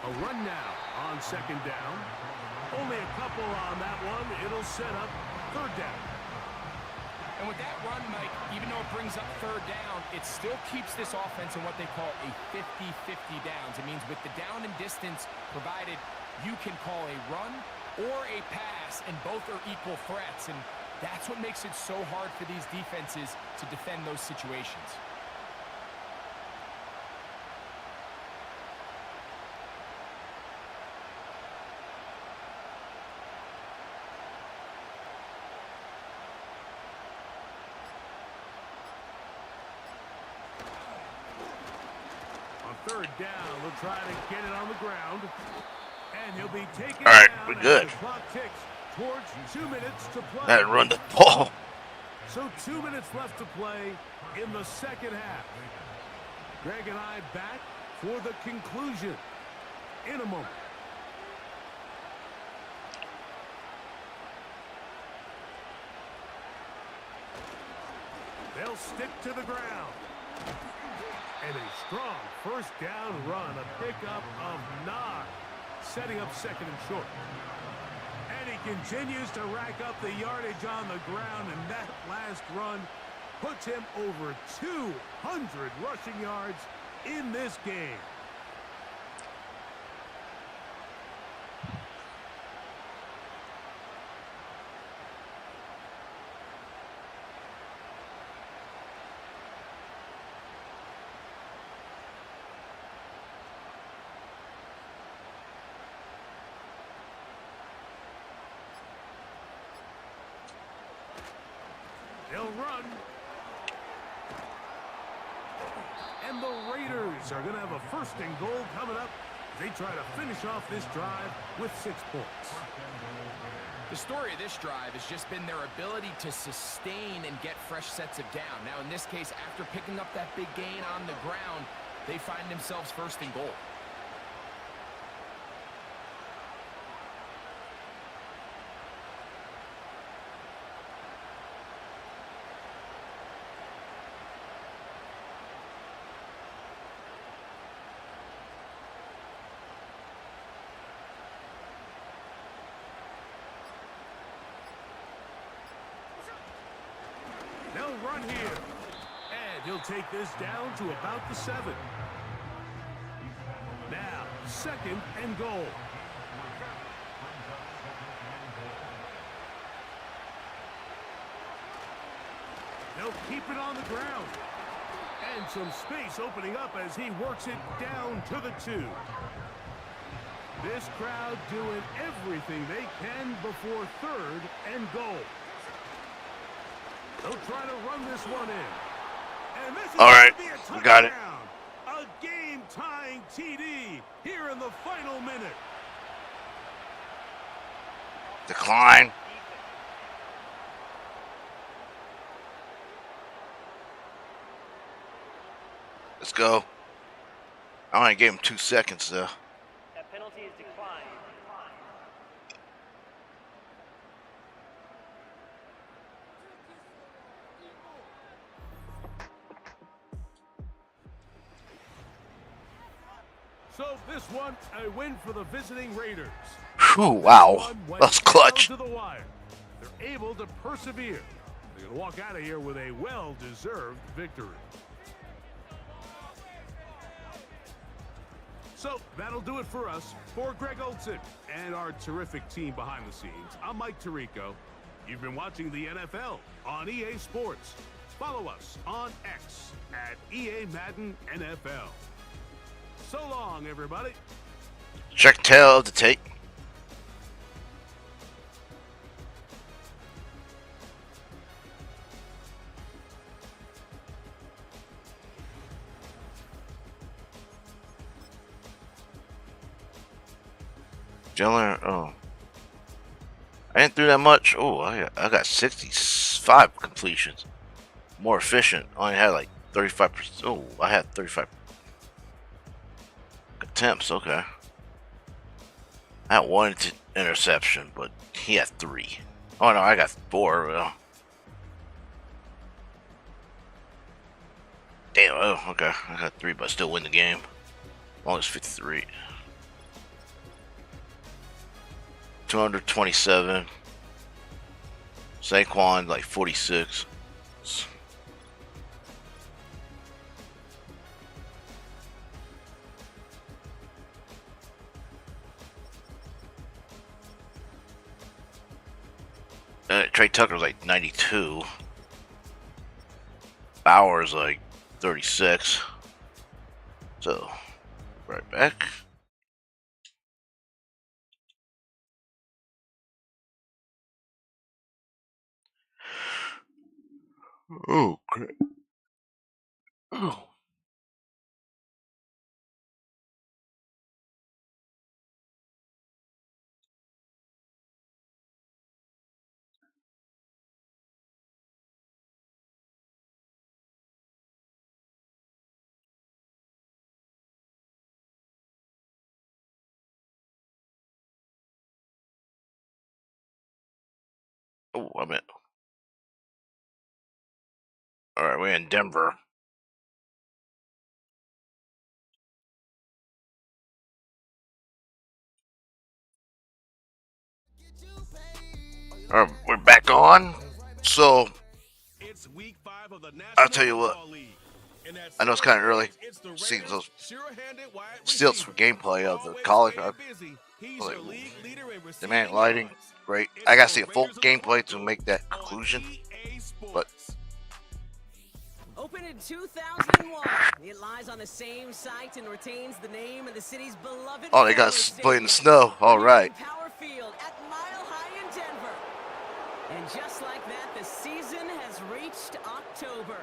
A run now on second down. Only a couple on that one. It'll set up third down. And with that run, Mike, even though it brings up third down, it still keeps this offense in what they call a 50-50 downs. It means with the down and distance provided, you can call a run or a pass, and both are equal threats. And that's what makes it so hard for these defenses to defend those situations. Third down, we'll try to get it on the ground. And he'll be taken All right, down we're as good. the clock ticks towards 2 minutes to play. Gotta run the ball. So 2 minutes left to play in the second half. Greg and I back for the conclusion in a moment. They'll stick to the ground. And a strong first down run, a pickup of 9, setting up second and short. And he continues to rack up the yardage on the ground, and that last run puts him over 200 rushing yards in this game. They'll run. And the Raiders are going to have a first and goal coming up. They try to finish off this drive with 6 points. The story of this drive has just been their ability to sustain and get fresh sets of down. Now, in this case, after picking up that big gain on the ground, they find themselves first and goal. They'll run here. And he'll take this down to about the 7. Now, second and goal. They'll keep it on the ground. And some space opening up as he works it down to the 2. This crowd doing everything they can before third and goal. They'll try to run this one in. And this is All right, going to be a touchdown. we got it. A game-tying TD here in the final minute. Decline. Let's go. I only gave him 2 seconds though. That penalty is declined. So this one, a win for the visiting Raiders. Whew, wow. This one went That's clutch. down to the wire. They're able to persevere. They're going to walk out of here with a well-deserved victory. So that'll do it for us. For Greg Olson and our terrific team behind the scenes, I'm Mike Tirico. You've been watching the NFL on EA Sports. Follow us on X at EA Madden NFL. So long, everybody. Check tail of the tape. Jalen, oh. I didn't do that much. Oh, I got 65 completions. More efficient. I only had like 35%. Oh, I had 35 attempts. Okay. I had one interception, but he had 3. Oh, no, I got 4. Well, damn. Oh, okay. I got 3, but I still win the game. Long as 53. 227. Saquon like 46. Trey Tucker's like 92. Bauer's like 36. So, right back. Oh, crap. Oh. Oh, I'm in. Alright, we're in Denver. Alright, we're back on. So, It's week 5 of the I'll National tell you what. Football League. And at I know it's kind of early. it's the Seeing Raiders' those sure-handed wide stilts for receiver. gameplay of the Always college. staying I busy. He's was the like, league leader in the man receiving lighting, yards. great. It's I gotta the see a full Raiders of the gameplay to Chronicle make that on conclusion. EA Sports. But Opened in 2001, it lies on the same site and retains the name of the city's beloved oh, they got Forest play in the Stadium. snow. All Here right. in Power Field at Mile High in Denver. And just like that, the season has reached October.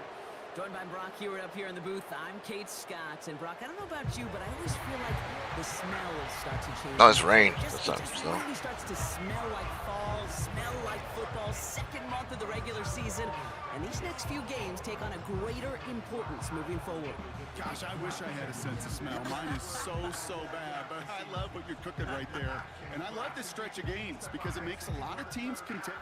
Joined by Brock Hewitt up here in the booth. I'm Kate Scott. And Brock, I don't know about you, but I always feel like the smell will start to change. No, it's rain. It That's not just snow. really starts to smell like fall, smell like football, second month of the regular season. And these next few games take on a greater importance moving forward. Gosh, I wish I had a sense of smell. Mine is so bad, but I love what you're cooking right there. And I love this stretch of games because it makes a lot of teams contend.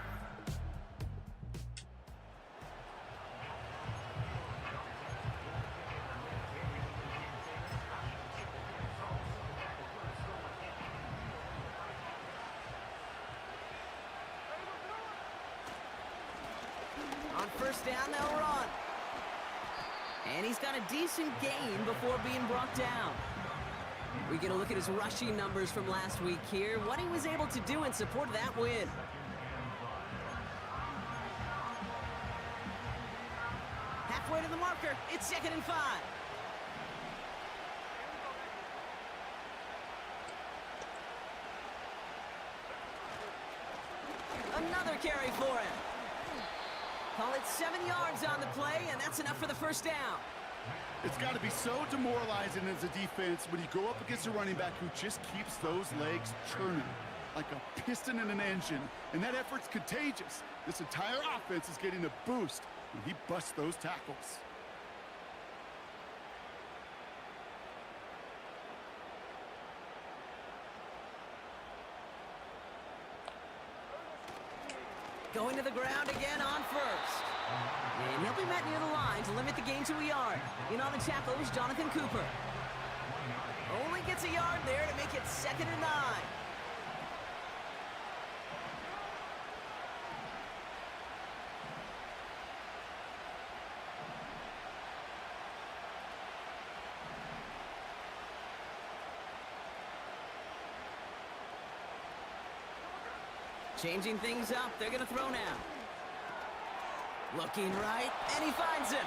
On first down, they'll run. And he's got a decent gain before being brought down. We get a look at his rushing numbers from last week here, what he was able to do in support of that win. Halfway to the marker, it's 2nd and 5. Another carry for him. Call it 7 yards on the play, and that's enough for the first down. It's got to be so demoralizing as a defense when you go up against a running back who just keeps those legs churning like a piston in an engine, and that effort's contagious. This entire offense is getting a boost when he busts those tackles. Going to the ground again on first. And he'll be met near the line to limit the gain to a yard. In on the tackle is Jonathan Cooper. Only gets a yard there to make it 2nd and 9. Changing things up. They're going to throw now. Looking right, and he finds him.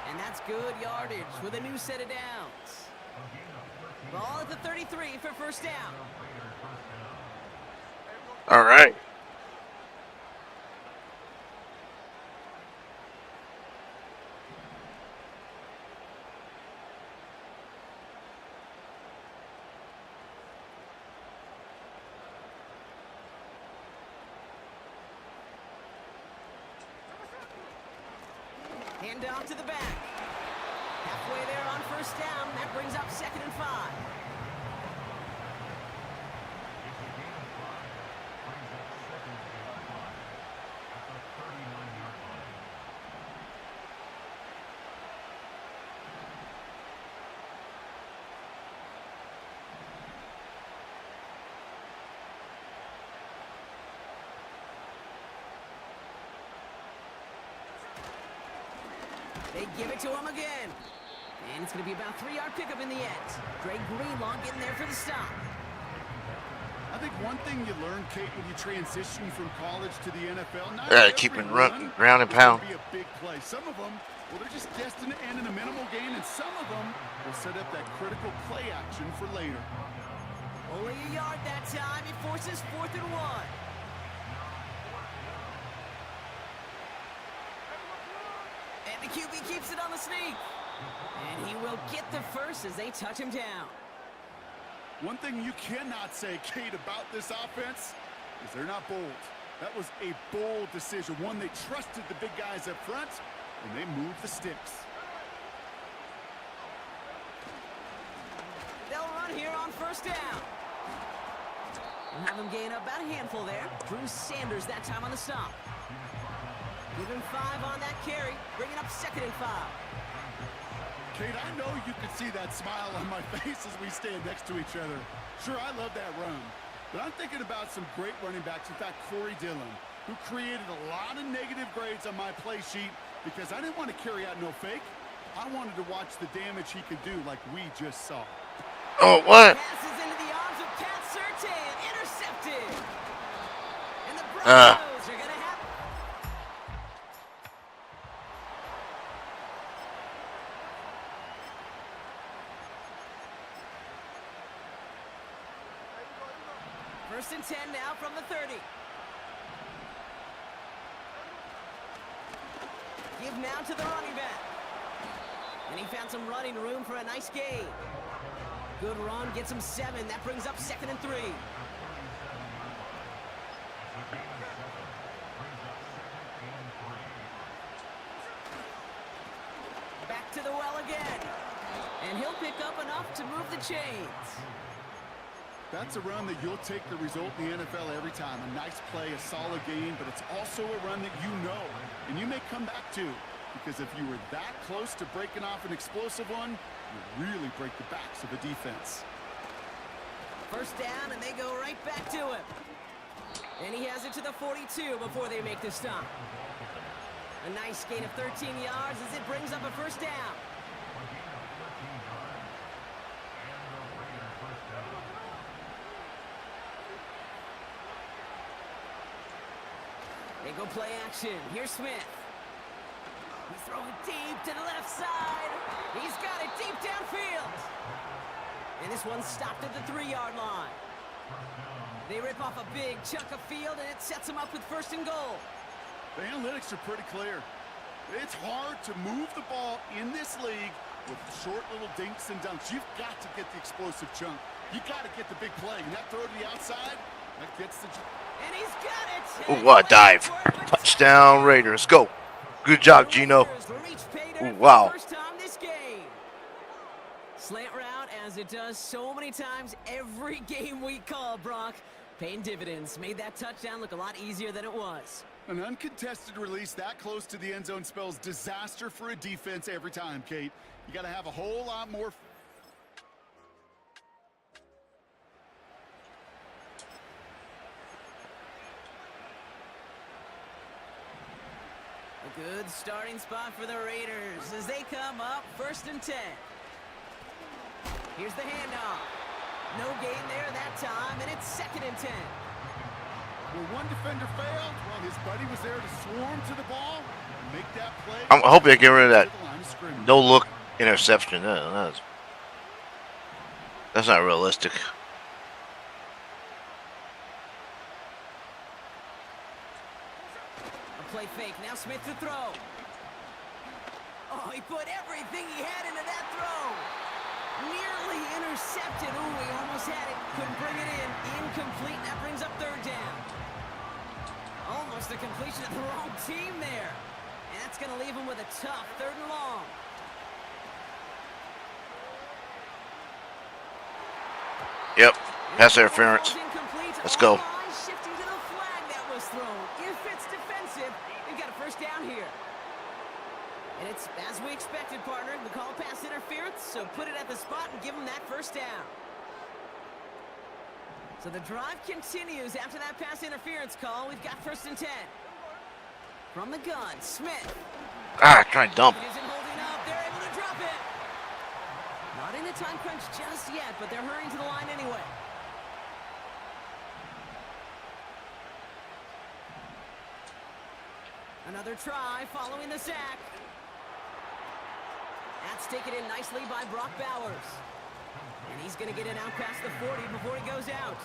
And that's good yardage with a new set of downs. Ball at the 33 for first down. All right. Hand off to the back. Halfway there on first down. That brings up 2nd and 5. They give it to him again. And it's going to be about a 3-yard pickup in the end. Greg Greenlaw getting there for the stop. I think one thing you learn, Kate, when you transition from college to the NFL, not Keeping every run, ground and is gonna pound. be a big play. Some of them, well, they're just destined to end in a minimal gain, and some of them will set up that critical play action for later. Only a yard that time. He forces 4th and 1. And the QB keeps it on the sneak. And he will get the first as they touch him down. One thing you cannot say, Kate, about this offense is they're not bold. That was a bold decision, one they trusted the big guys up front, and they moved the sticks. They'll run here on first down. And have them gain about a handful there. Drew Sanders that time on the stop. Give him 5 on that carry, bringing up 2nd and 5. Kate, I know you can see that smile on my face as we stand next to each other. Sure, I love that run. But I'm thinking about some great running backs. In fact, Corey Dillon, who created a lot of negative grades on my play sheet because I didn't want to carry out no fake. I wanted to watch the damage he could do like we just saw. Oh, what? Passes into the arms of Pat Surtain. Intercepted. And the Broncos are going to have... First and 10 now from the 30. Give now to the running back. And he found some running room for a nice gain. Good run, gets him 7. That brings up 2nd and 3. Back to the well again. And he'll pick up enough to move the chains. That's a run that you'll take the result in the NFL every time. A nice play, a solid game, but it's also a run that you know, and you may come back to. Because if you were that close to breaking off an explosive one, you really break the backs of a defense. First down, and they go right back to him. And he has it to the 42 before they make the stop. A nice gain of 13 yards as it brings up a first down. They go play action. Here's Smith. He's throwing deep to the left side. He's got it deep downfield. And this one's stopped at the 3-yard line. They rip off a big chunk of field, and it sets them up with 1st and goal. The analytics are pretty clear. It's hard to move the ball in this league with short little dinks and dunks. You've got to get the explosive chunk. You got to get the big play. And that throw to the outside, that gets the... And he's got it. Ooh, what a dive. Touchdown Raiders. Go. Good job, Gino. Ooh, wow. First time this game. Slant route, as it does so many times every game we call, Brock. Paying dividends. Made that touchdown look a lot easier than it was. An uncontested release that close to the end zone spells disaster for a defense every time, Kate. You got to have a whole lot more... A good starting spot for the Raiders as they come up 1st and 10. Here's the handoff. No gain there that time, and it's 2nd and 10. Where one defender failed, well, his buddy was there to swarm to the ball and make that play. I hope they get rid of that To the line of scrimmage. no look interception. That's not realistic. A play fake. Now Smith to throw. Oh, he put everything he had into that throw. Nearly intercepted. Ooh, he almost had it. Couldn't bring it in. Incomplete. That brings up third down. Almost a completion of the wrong team there. And that's going to leave him with a tough 3rd and long. Yep. Pass interference. Let's go. Shifting to the flag that was thrown. If it's defensive, they've got a first down here. And it's as we expected, partner. We call pass interference, so put it at the spot and give them that first down. So the drive continues after that pass interference call. We've got 1st and 10. From the gun, Smith. Try and dump. Isn't holding up. They're able to drop it. Not in a time crunch just yet, but they're hurrying to the line anyway. Another try following the sack. That's taken in nicely by Brock Bowers. And he's going to get it out past the 40 before he goes out.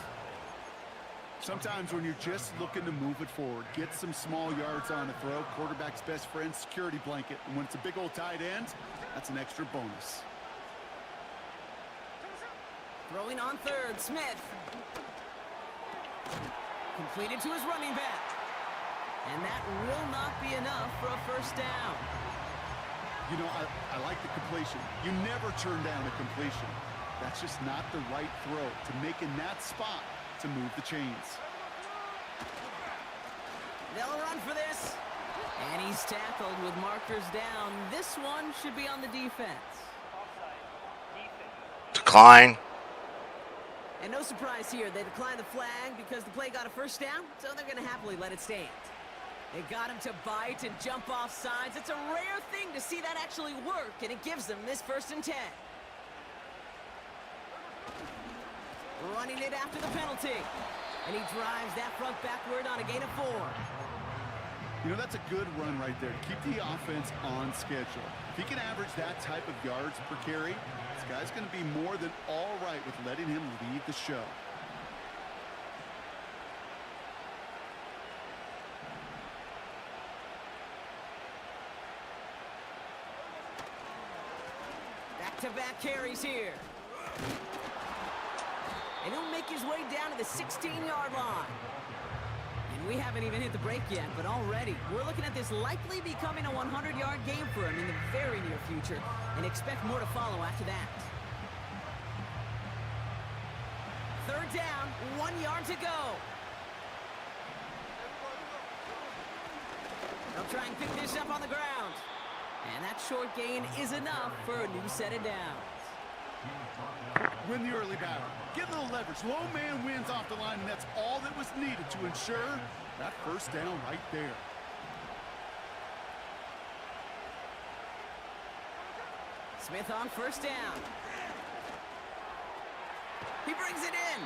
Sometimes when you're just looking to move it forward, get some small yards on a throw, quarterback's best friend, security blanket. And when it's a big old tight end, that's an extra bonus. Throwing on 3rd, Smith. Completed to his running back. And that will not be enough for a first down. You know, I like the completion. You never turn down a completion. That's just not the right throw to make in that spot to move the chains. They'll run for this. And he's tackled with markers down. This one should be on the defense. Decline. And no surprise here. They declined the flag because the play got a first down, so they're going to happily let it stand. They got him to bite and jump off sides. It's a rare thing to see that actually work, and it gives them this 1st and 10. Running it after the penalty. And he drives that front backward on a gain of 4. You know, that's a good run right there to keep the offense on schedule. If he can average that type of yards per carry, this guy's going to be more than all right with letting him lead the show. Back-to-back carries here. And he'll make his way down to the 16-yard line. And we haven't even hit the break yet, but already we're looking at this likely becoming a 100-yard game for him in the very near future, and expect more to follow after that. 3rd down, 1 yard to go. They'll try and pick this up on the ground. And that short gain is enough for a new set of downs. Win the early battle. Get a little leverage. Low man wins off the line, and that's all that was needed to ensure that first down right there. Smith on 1st down. He brings it in.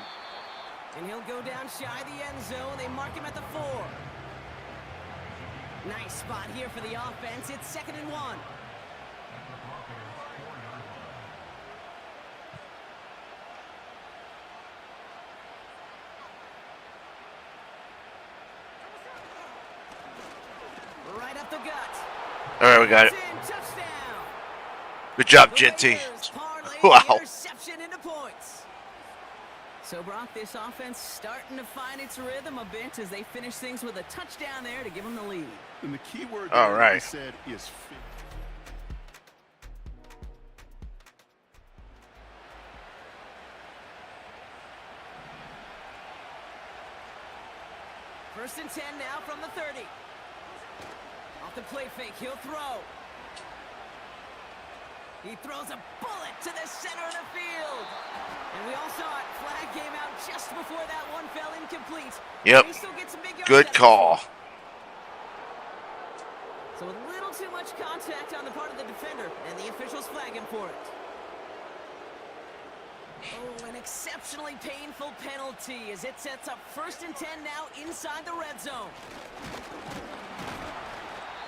And he'll go down shy of the end zone. They mark him at the 4. Nice spot here for the offense. It's 2nd and 1. Right up the gut. All right, we got it. Touchdown. Good job, Genty. Wow. Interception into points. So, Brock, this offense starting to find its rhythm a bit as they finish things with a touchdown there to give them the lead. And the key word All that right. I said is fit. First and 10 now from the 30. Off the play fake, he'll throw. He throws a bullet to the center of the field. And we all saw it. Flag came out just before that one fell incomplete. Yep. He still gets some big yards Good out of it. call. So a little too much contact on the part of the defender, and the officials flag him for it. Oh, an exceptionally painful penalty as it sets up 1st and 10 now inside the red zone.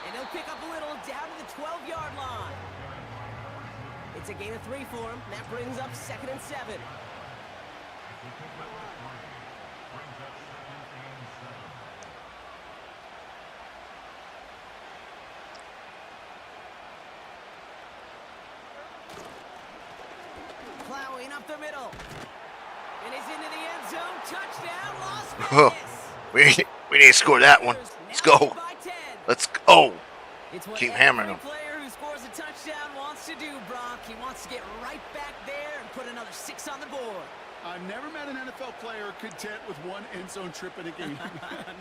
And he'll pick up a little down to the 12-yard line. It's a gain of 3 for him. That brings up 2nd and 7. Plowing up the middle. And he's into the end zone. Touchdown, Las Vegas. we need to score that one. Let's go. Let's go. Keep hammering them. Player who scores a touchdown wants to do, Brock. He wants to get right back there and put another 6 on the board. I've never met an NFL player content with 1 end zone trip in a game.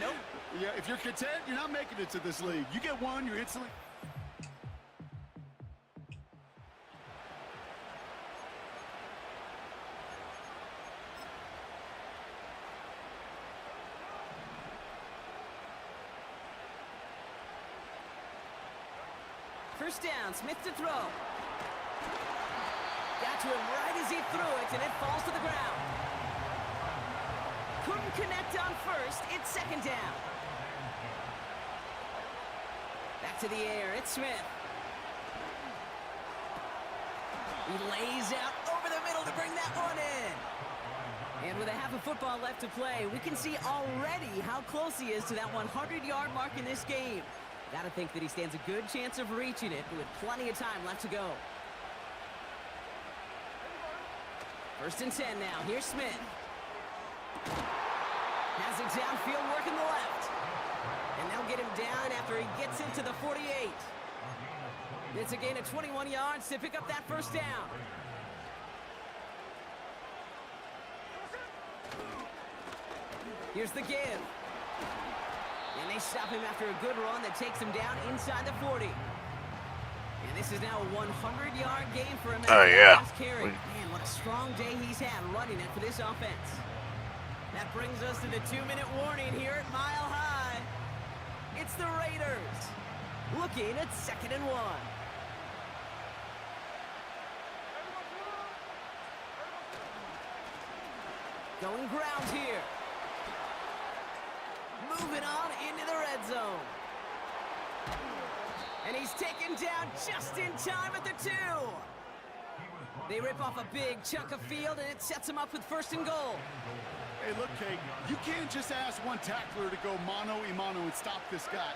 Nope. Yeah, if you're content, you're not making it to this league. You get 1, you're instantly... First down, Smith to throw. Got to him right as he threw it, and it falls to the ground. Couldn't connect on first. It's 2nd down. Back to the air. It's Smith. He lays out over the middle to bring that one in. And with a half of football left to play, we can see already how close he is to that 100-yard mark in this game. Got to think that he stands a good chance of reaching it with plenty of time left to go. 1st and 10 now. Here's Smith. Has it downfield working the left. And they'll get him down after he gets into the 48. It's a gain of 21 yards to pick up that 1st down. Here's the give. And they stop him after a good run that takes him down inside the 40. And this is now a 100-yard game for him. Oh, yeah. Man, what a strong day he's had running it for this offense. That brings us to the 2-minute warning here at Mile High. It's the Raiders looking at 2nd and 1. Going ground here. Moving on into the red zone. And he's taken down just in time at the 2. They rip off a big chunk of field, and it sets him up with 1st and goal. Hey, look, Kate, you can't just ask one tackler to go mano-a-mano and stop this guy.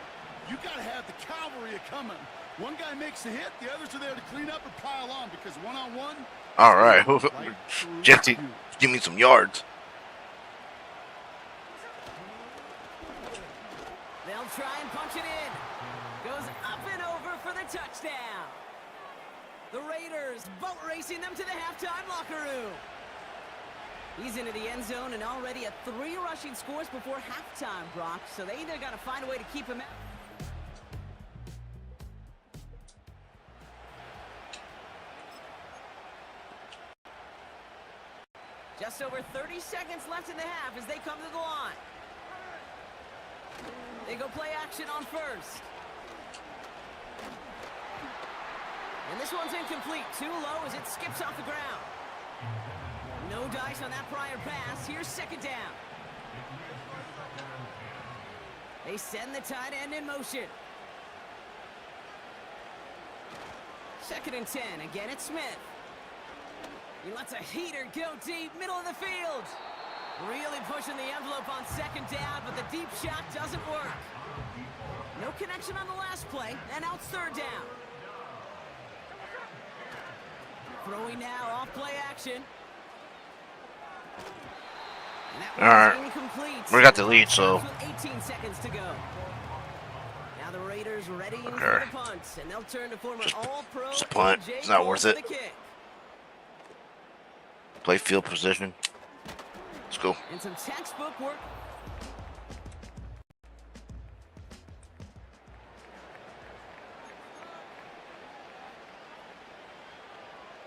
You got to have the cavalry coming. One guy makes a hit, the others are there to clean up and pile on, because one-on-one... All right. Jesse, give me some yards. They'll try and punch it in. Goes up and over for the touchdown. The Raiders boat racing them to the halftime locker room. He's into the end zone and already at 3 rushing scores before halftime, Brock. So they either got to find a way to keep him out. Just over 30 seconds left in the half as they come to the line. They go play action on 1st. And this one's incomplete. Too low as it skips off the ground. No dice on that prior pass. Here's 2nd down. They send the tight end in motion. 2nd and 10. Again, it's Smith. He lets a heater go deep, middle of the field. Really pushing the envelope on 2nd down, but the deep shot doesn't work. No connection on the last play, and now it's 3rd down. Throwing now off play action. All right. We got the lead, so. 18 seconds to go. Now the Raiders ready for the punt, and they'll turn to former All-Pro. Just punt. It's not worth it. Play field position. Let's go. And some textbook work.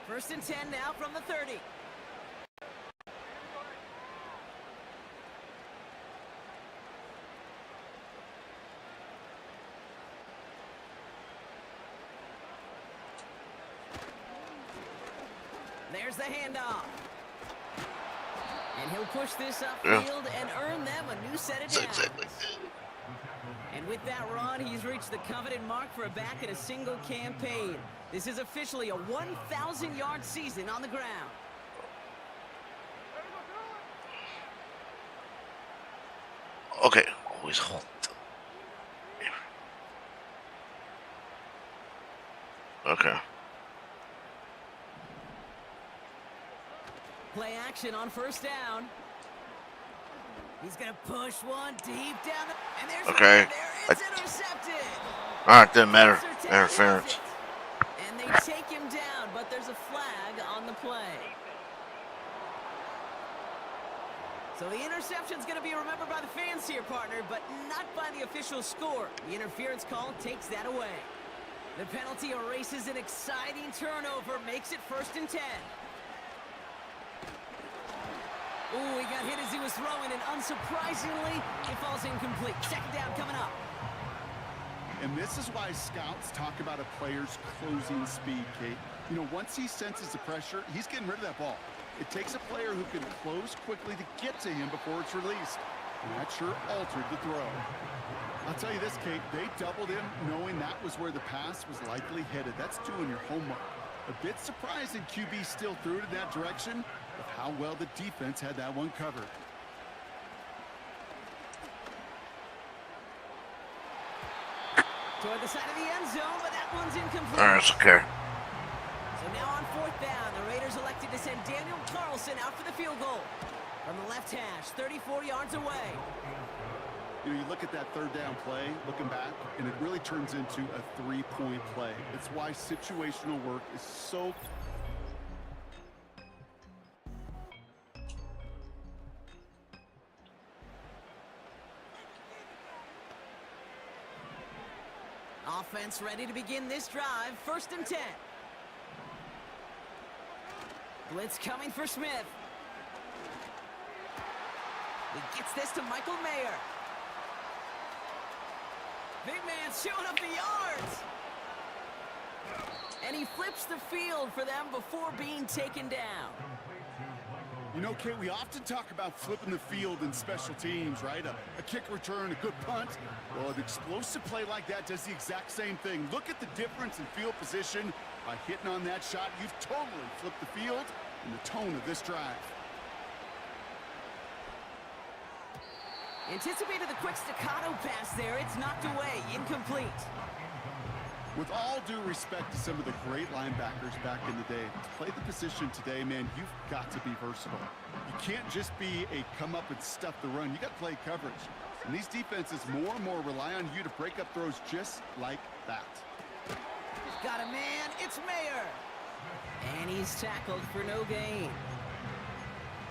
First and 10 now from the 30. There's the handoff. push this Yeah. upfield and earn them a new set of That's downs. exactly. And with that run, he's reached the coveted mark for a back in a single campaign. This is officially a 1,000-yard season on the ground. Okay, always hold. Okay. Play action on first down. He's going to push one deep down. And there's Okay. one there. It's intercepted. All right, didn't matter. Interference. And they take him down, but there's a flag on the play. So the interception's going to be remembered by the fans here, partner, but not by the official score. The interference call takes that away. The penalty erases an exciting turnover, makes it 1st and 10. Ooh, he got hit as he was throwing, and unsurprisingly, it falls incomplete. 2nd down coming up. And this is why scouts talk about a player's closing speed, Kate. You know, once he senses the pressure, he's getting rid of that ball. It takes a player who can close quickly to get to him before it's released. And that sure altered the throw. I'll tell you this, Kate, they doubled him knowing that was where the pass was likely headed. That's doing your homework. A bit surprising QB still threw it in that direction, but how well the defense had that one covered. Toward the side of the end zone, but that one's incomplete. All right, it's okay. So now on 4th down, the Raiders elected to send Daniel Carlson out for the field goal. From the left hash, 34 yards away. You know, you look at that 3rd down play, looking back, and it really turns into a 3-point play. It's why situational work is so... Offense ready to begin this drive. 1st and 10. Blitz coming for Smith. He gets this to Michael Mayer. Big man showing up the yards. And he flips the field for them before being taken down. You know, Kate, we often talk about flipping the field in special teams, right? A kick return, a good punt. Well, an explosive play like that does the exact same thing. Look at the difference in field position. By hitting on that shot, you've totally flipped the field and the tone of this drive. Anticipated the quick staccato pass there. It's knocked away. Incomplete. With all due respect to some of the great linebackers back in the day, to play the position today, man, you've got to be versatile. You can't just be a come up and stuff the run. You got to play coverage. And these defenses more and more rely on you to break up throws just like that. Got a man. It's Mayer. And he's tackled for no gain.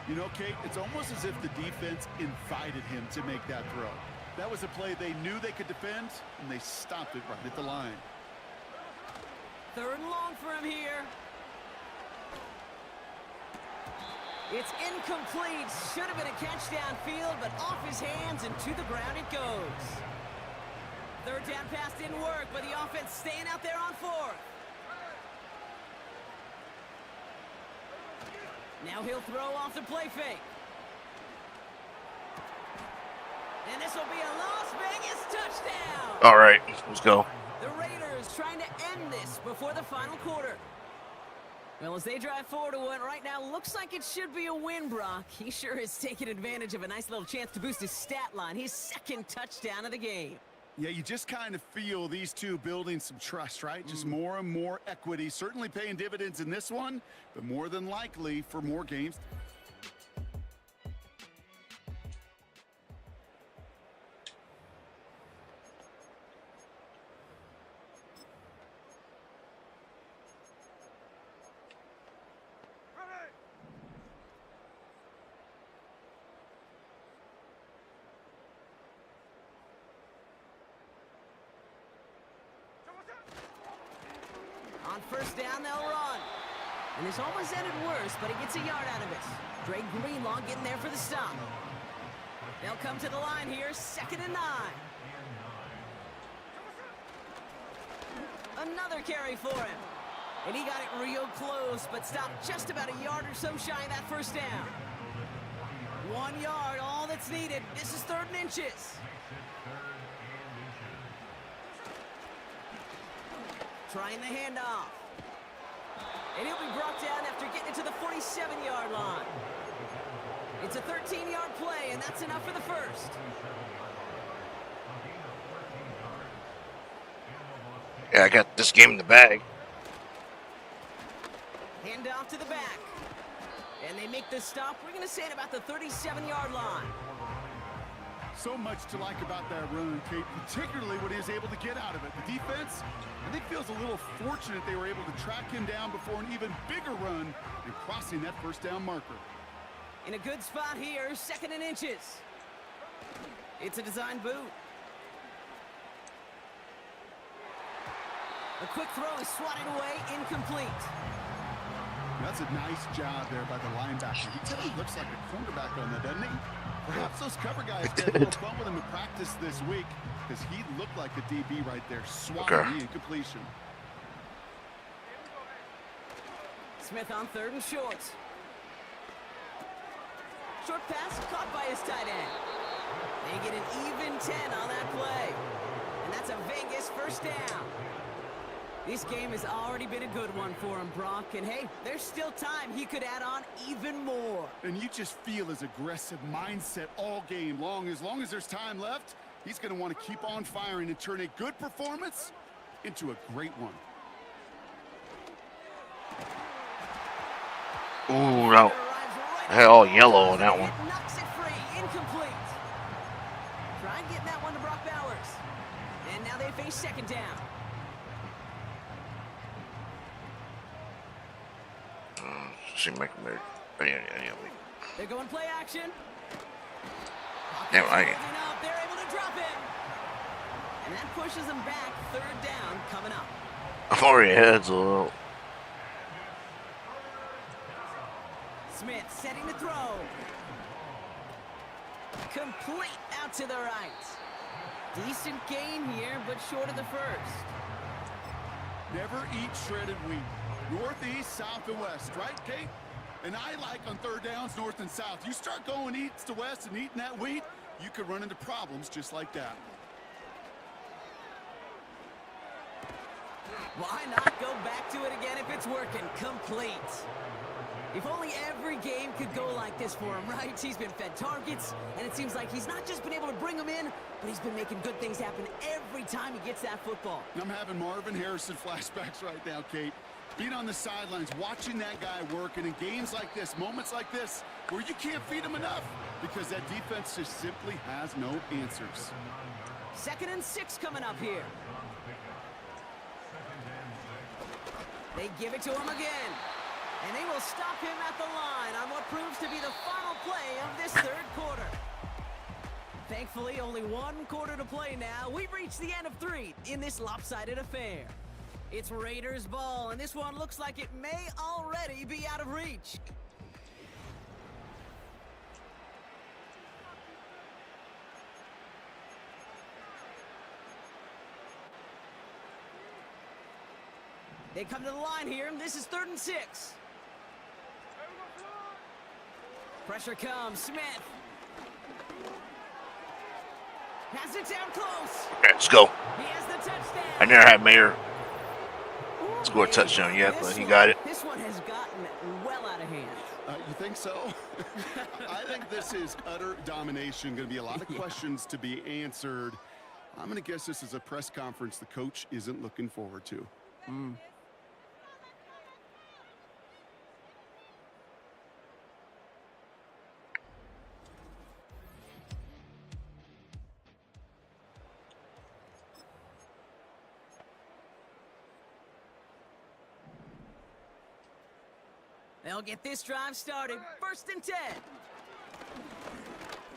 You know, Kate, it's almost as if the defense invited him to make that throw. That was a play they knew they could defend, and they stopped it right at the line. 3rd and long for him here. It's incomplete. Should have been a catch downfield, but off his hands and to the ground it goes. 3rd down pass didn't work, but the offense staying out there on 4th. Now he'll throw off the play fake. And this will be a Las Vegas touchdown. All right, let's go. The Raiders trying to end this before the final quarter. Well, as they drive forward to one right now, looks like it should be a win, Brock. He sure is taking advantage of a nice little chance to boost his stat line. His 2nd touchdown of the game. Yeah, you just kind of feel these two building some trust, right? Just more and more equity. Certainly paying dividends in this one, but more than likely for more games. On 1st down, they'll run. And this almost ended worse, but he gets a yard out of it. Dre Greenlaw getting there for the stop. They'll come to the line here, 2nd and 9. Another carry for him. And he got it real close, but stopped just about a yard or so shy of that 1st down. 1 yard, all that's needed. This is 3rd and inches. Trying the handoff. And he'll be brought down after getting it to the 47-yard line. It's a 13-yard play, and that's enough for the first. Yeah, I got this game in the bag. Hand off to the back. And they make the stop. We're going to say at about the 37-yard line. So much to like about that run, Kate, particularly what he was able to get out of it. The defense, I think, feels a little fortunate they were able to track him down before an even bigger run and crossing that first down marker. In a good spot here, 2nd and inches. It's a design boot. A quick throw is swatted away, incomplete. That's a nice job there by the linebacker. He kind of looks like a cornerback on that, doesn't he? Perhaps those cover guys had a little fun with him in practice this week because he looked like a DB right there, swatting the incompletion. Smith on 3rd and short. Short pass caught by his tight end. They get an even 10 on that play. And that's a Vegas first down. This game has already been a good one for him, Brock. And hey, there's still time. He could add on even more. And you just feel his aggressive mindset all game long. As long as there's time left, he's going to want to keep on firing and turn a good performance into a great one. Ooh, no. Hell, yellow on that one. Knocks it free, incomplete. Try getting that one to Brock Bowers. And now they face 2nd down. They're going play action. Damn, They're able to drop him. And that pushes them back. 3rd down coming up. I'm already ahead, so. Smith setting the throw. Complete out to the right. Decent gain here, but short of the first. Never eat shredded wheat. Northeast, south, and west, right, Kate? And I like on 3rd downs, north and south. You start going east to west and eating that wheat, you could run into problems just like that. Why not go back to it again if it's working? Complete. If only every game could go like this for him, right? He's been fed targets, and it seems like he's not just been able to bring them in, but he's been making good things happen every time he gets that football. I'm having Marvin Harrison flashbacks right now, Kate. Being on the sidelines, watching that guy work, and in games like this, moments like this, where you can't feed him enough because that defense just simply has no answers. 2nd and 6 coming up here. They give it to him again. And they will stop him at the line on what proves to be the final play of this 3rd quarter. Thankfully, only 1 quarter to play now. We've reached the end of 3 in this lopsided affair. It's Raiders ball, and this one looks like it may already be out of reach. They come to the line here, and this is 3rd and 6. Pressure comes, Smith. Has it down close. Let's go. He has the touchdown. I never had Mayer score a touchdown yet, but he got it. This one has gotten well out of hand. You think so? I think this is utter domination. Going to be a lot of questions to be answered. I'm going to guess this is a press conference the coach isn't looking forward to. They'll get this drive started. 1st and 10.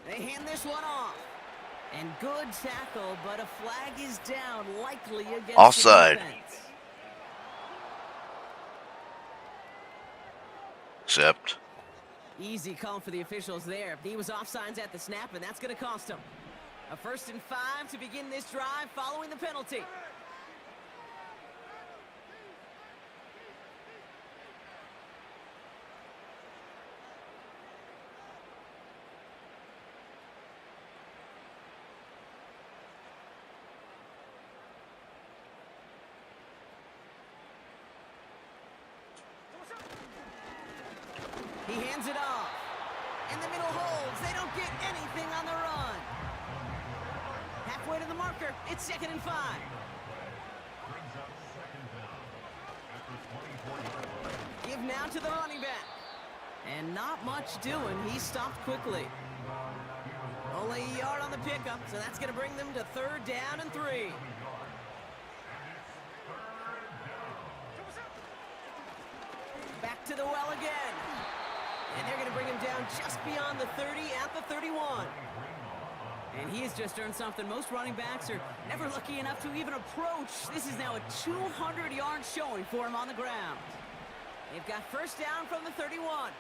They hand this one off. And good tackle, but a flag is down, likely against offside. the defense. Except. Easy call for the officials there. He was offsides at the snap, and that's going to cost him. A 1st and 5 to begin this drive following the penalty. Hands it off. In the middle holds. They don't get anything on the run. Halfway to the marker. It's 2nd and 5. Give now to the running back. And not much doing. He stopped quickly. Only a yard on the pickup, so that's going to bring them to 3rd down and 3. Back to the well again. And they're going to bring him down just beyond the 30 at the 31. And he has just earned something most running backs are never lucky enough to even approach. This is now a 200-yard showing for him on the ground. They've got 1st down from the 31.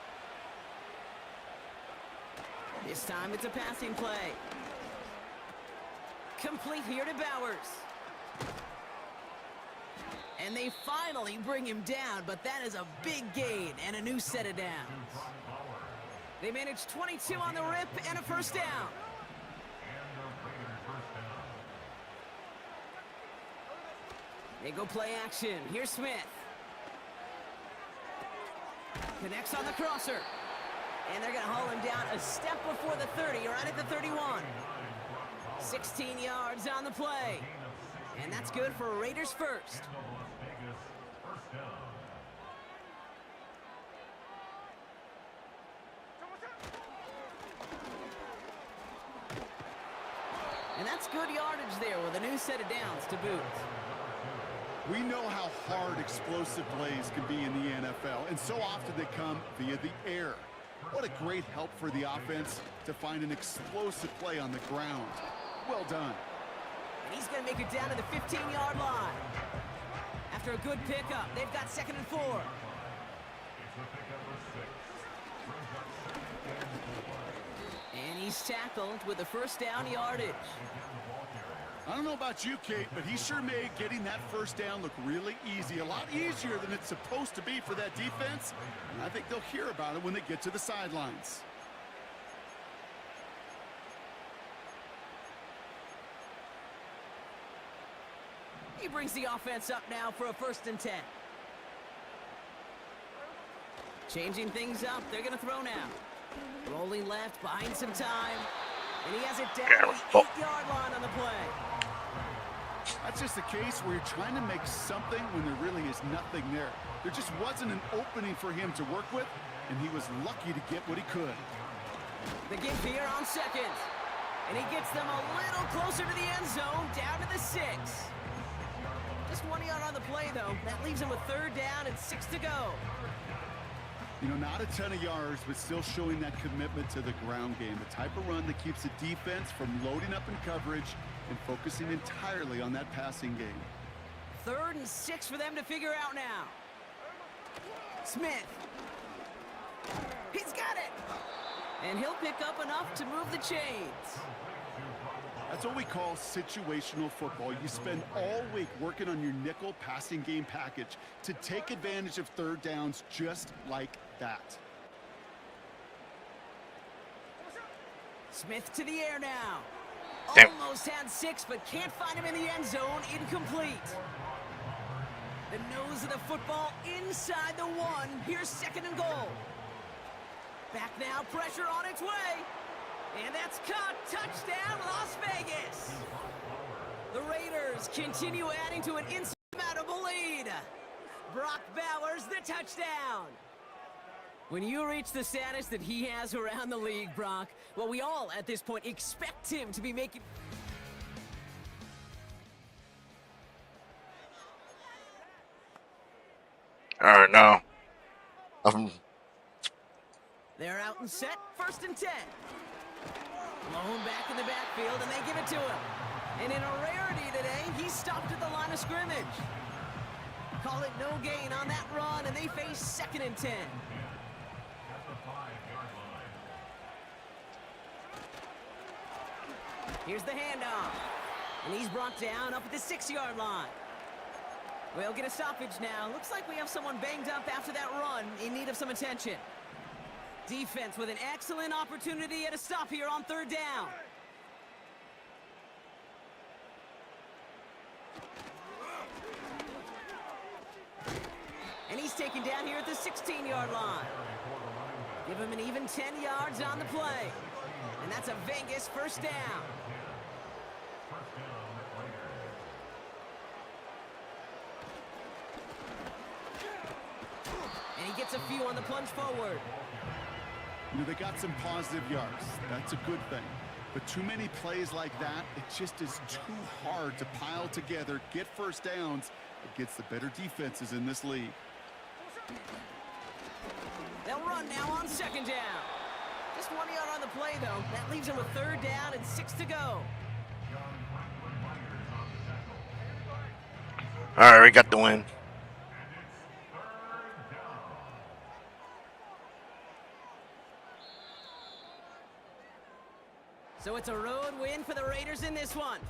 This time it's a passing play. Complete here to Bowers. And they finally bring him down, but that is a big gain and a new set of downs. They managed 22 on the rip and a 1st down. They go play action. Here's Smith. Connects on the crosser. And they're going to haul him down a step before the 30, right at the 31. 16 yards on the play. And that's good for Raiders 1st. And that's good yardage there with a new set of downs to boot. We know how hard explosive plays can be in the NFL, and so often they come via the air. What a great help for the offense to find an explosive play on the ground. Well done. And he's going to make it down to the 15-yard line. After a good pickup, they've got 2nd and 4. And he's tackled with the 1st down yardage. I don't know about you, Kate, but he sure made getting that 1st down look really easy. A lot easier than it's supposed to be for that defense. And I think they'll hear about it when they get to the sidelines. He brings the offense up now for a 1st and 10. Changing things up. They're going to throw now. Rolling left, buying some time. And he has it down the 8-yard line on the play. That's just a case where you're trying to make something when there really is nothing there. There just wasn't an opening for him to work with, and he was lucky to get what he could. The give here on 2nd. And he gets them a little closer to the end zone, down to the 6. Just 1 yard on the play, though. That leaves him with 3rd down and 6 to go. You know, not a ton of yards, but still showing that commitment to the ground game. The type of run that keeps the defense from loading up in coverage and focusing entirely on that passing game. 3rd and 6 for them to figure out now. Smith. He's got it. And he'll pick up enough to move the chains. That's what we call situational football. You spend all week working on your nickel passing game package to take advantage of 3rd downs just like that. Smith to the air now. Damn. Almost had 6, but can't find him in the end zone. Incomplete. The nose of the football inside the 1. Here's 2nd and goal. Back now, pressure on its way. And that's caught. Touchdown, Las Vegas. The Raiders continue adding to an insurmountable lead. Brock Bowers, the touchdown. When you reach the status that he has around the league, Brock, well, we all at this point expect him to be making... All right, now. They're out and set, 1st and 10. Blown back in the backfield, and they give it to him. And in a rarity today, he stopped at the line of scrimmage. Call it no gain on that run, and they face 2nd and 10. Here's the handoff. And he's brought down up at the 6-yard line. We'll get a stoppage now. Looks like we have someone banged up after that run in need of some attention. Defense with an excellent opportunity at a stop here on 3rd down. And he's taken down here at the 16-yard line. Give him an even 10 yards on the play. And that's a Vegas first down. And he gets a few on the plunge forward. You know, they got some positive yards. That's a good thing. But too many plays like that, it just is too hard to pile together, get first downs against the better defenses in this league. They'll run now on second down. Just 1 yard on the play, though. That leaves him with third down and 6 to go. All right, we got the win. So it's a road win for the Raiders in this one.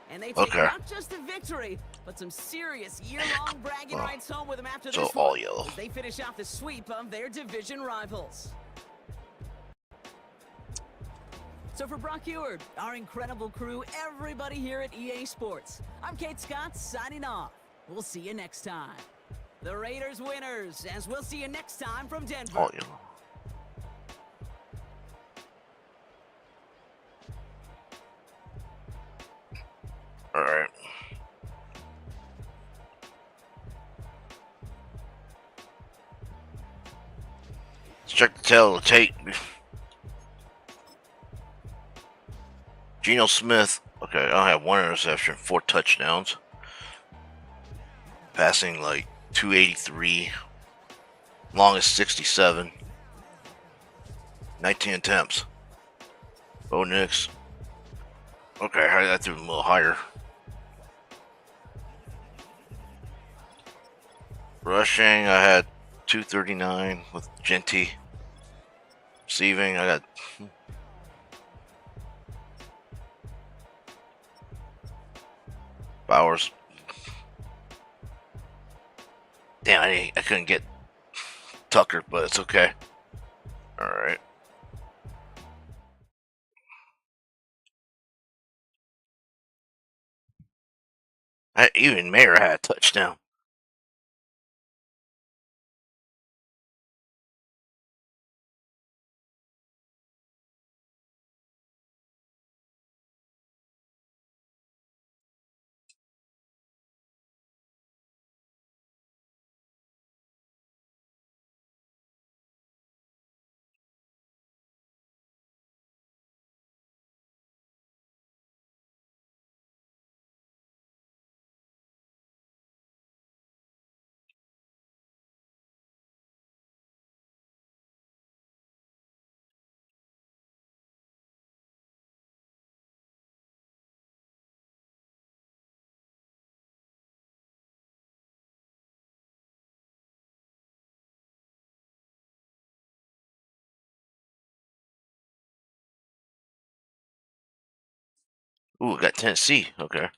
And they take not just a victory, but some serious year-long bragging rights home with them after this all one, yellow. as they finish off the sweep of their division rivals. So for Brock Eward, our incredible crew, everybody here at EA Sports, I'm Kate Scott signing off. We'll see you next time. The Raiders winners, as we'll see you next time from Denver. All yellow. All right. Let's check the tail of the tape. Geno Smith. Okay, I have 1 interception, 4 touchdowns. Passing like 283. Longest 67. 19 attempts. Bo Nix. Okay, I threw him a little higher. Rushing, I had 239 with Genty. Receiving, I got Bowers. Damn, I couldn't get Tucker, but it's okay. All right. Even Mayer had a touchdown. Ooh, got Tennessee. Okay.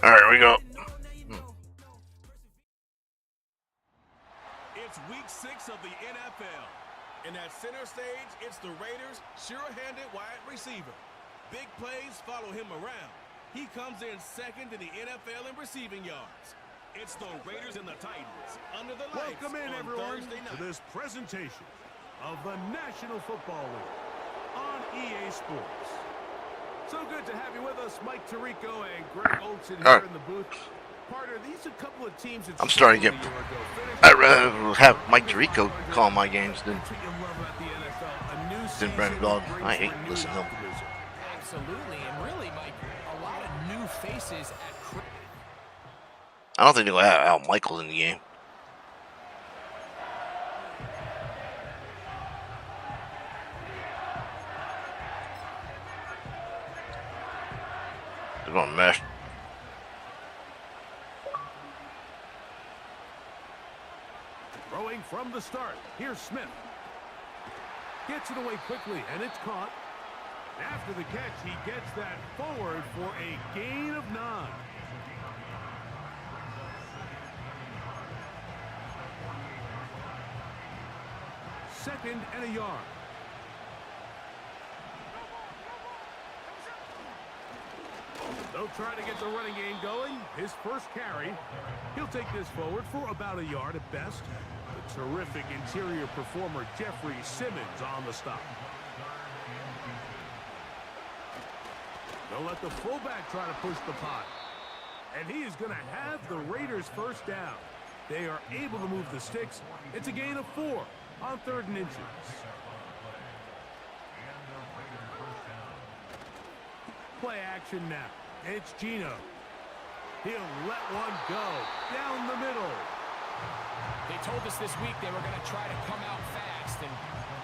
All right, we go. It's week 6 of the NFL. And at center stage, it's the Raiders' sure-handed wide receiver. Big plays follow him around. He comes in second in the NFL in receiving yards. It's the Raiders and the Titans under the lights. Welcome in, on everyone, Thursday night. to this presentation of the National Football League on EA Sports. So good to have you with us, Mike Tirico and Greg Olson here in the booth. Partner, these are a couple of teams that I'm starting to get. I'd rather have Mike Tirico call my games than Brandon Dog. I hate listening to him. Absolutely, and really, Mike, a lot of new faces at. I don't think they're going to have Al Michaels in the game. They're going to mesh. Throwing from the start. Here's Smith. Gets it away quickly, and it's caught. After the catch, he gets that forward for a gain of 9. Second and a yard. The They'll try to get the running game going. His first carry. He'll take this forward for about a yard at best. The terrific interior performer Jeffrey Simmons on the stop. They'll let the fullback try to push the pot. And he is going to have the Raiders first down. They are able to move the sticks. It's a gain of 4 on 3rd and inches. Play action now. It's Gino. He'll let one go down the middle. They told us this week they were going to try to come out fast, and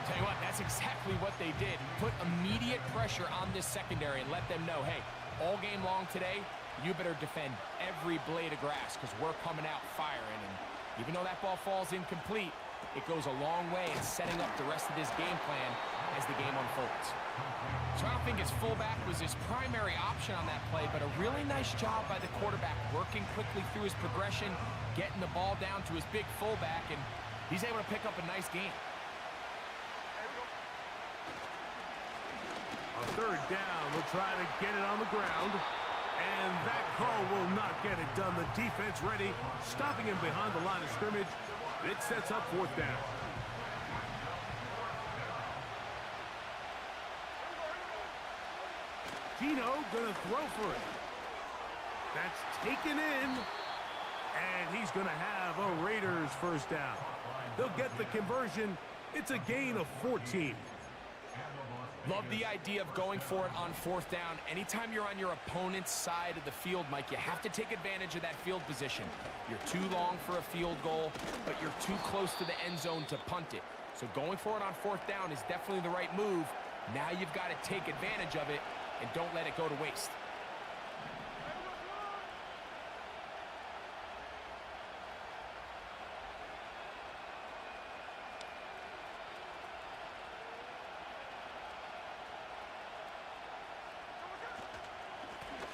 tell you what, that's exactly what they did. Put immediate pressure on this secondary and let them know, hey, all game long today, you better defend every blade of grass because we're coming out firing. And even though that ball falls incomplete, it goes a long way in setting up the rest of this game plan as the game unfolds. So I don't think his fullback was his primary option on that play, but a really nice job by the quarterback working quickly through his progression, getting the ball down to his big fullback, and he's able to pick up a nice gain. On 3rd down, we'll try to get it on the ground. And that call will not get it done. The defense ready, stopping him behind the line of scrimmage. It sets up 4th down. Gino gonna throw for it. That's taken in. And he's gonna have a Raiders first down. They'll get the conversion. It's a gain of 14. Love the idea of going for it on 4th down. Anytime you're on your opponent's side of the field, Mike, you have to take advantage of that field position. You're too long for a field goal, but you're too close to the end zone to punt it. So going for it on 4th down is definitely the right move. Now you've got to take advantage of it and don't let it go to waste.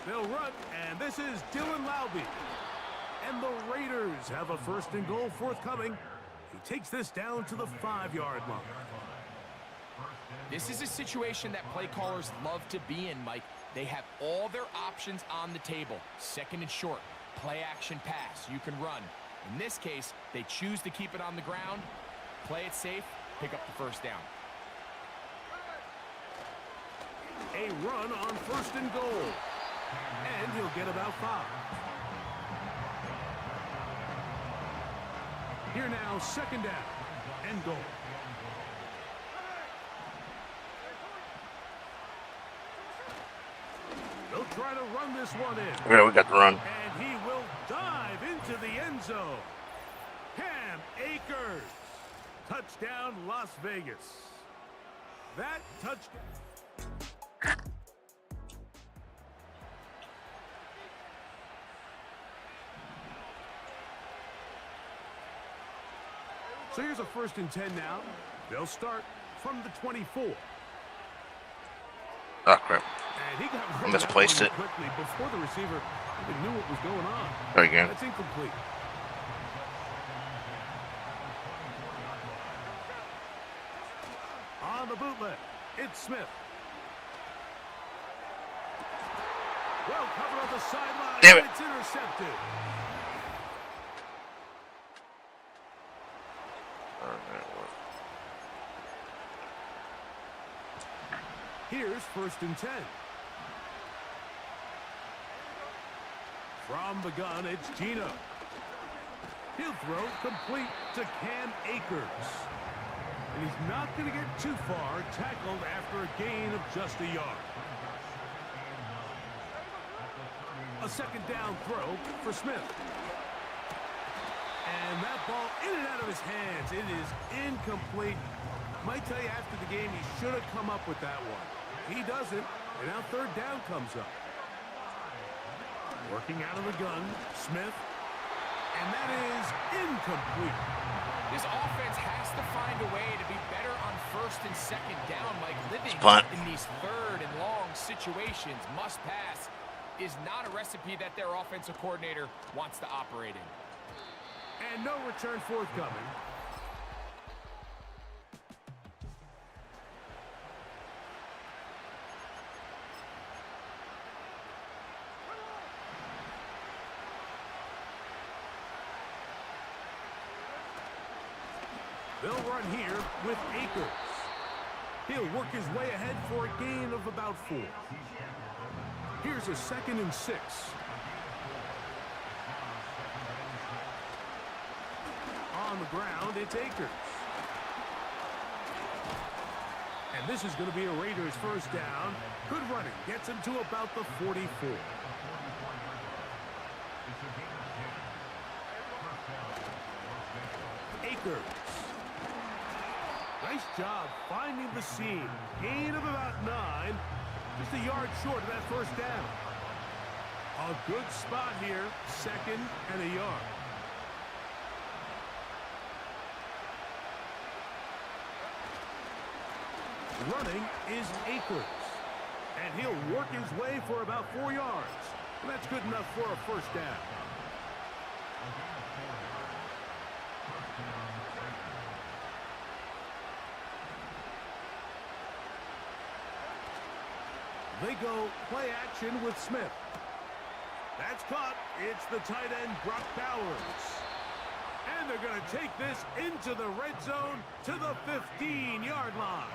They'll run, and this is Dylan Laube. And the Raiders have a 1st and goal forthcoming. He takes this down to the 5-yard line. This is a situation that play callers love to be in, Mike. They have all their options on the table. 2nd and short, play action pass, you can run. In this case, they choose to keep it on the ground, play it safe, pick up the first down. A run on 1st and goal. And he'll get about 5. Here now, 2nd down and goal. They'll try to run this one in. Yeah, we got the run. And he will dive into the end zone. Cam Akers. Touchdown, Las Vegas. That touchdown. So here's a 1st and 10 now. They'll start from the 24. Oh, crap. And he got I misplaced it. quickly before the receiver even knew what was going on. There you go. That's incomplete. On the bootleg, it's Smith. Well covered on the sideline. Damn it. It's intercepted. Here's 1st and 10. From the gun, it's Gino. He'll throw complete to Cam Akers. And he's not going to get too far, tackled after a gain of just a yard. A 2nd down throw for Smith. And that ball in and out of his hands. It is incomplete. Might tell you after the game he should have come up with that one. He doesn't, and now 3rd down comes up. Working out of the gun, Smith. And that is incomplete. This offense has to find a way to be better on 1st and 2nd down, Mike. Living in these 3rd and long situations, must pass, is not a recipe that their offensive coordinator wants to operate in. And no return forthcoming. They'll run here with Akers. He'll work his way ahead for a gain of about 4. Here's a 2nd and 6. On the ground, it's Akers. And this is going to be a Raiders first down. Good running. Gets him to about the 44. Akers. Nice job finding the seam. Gain of about 9. Just a yard short of that first down. A good spot here. 2nd and a yard. Running is Akers. And he'll work his way for about 4 yards. And that's good enough for a first down. They go play action with Smith. That's caught. It's the tight end, Brock Bowers. And they're going to take this into the red zone to the 15-yard line.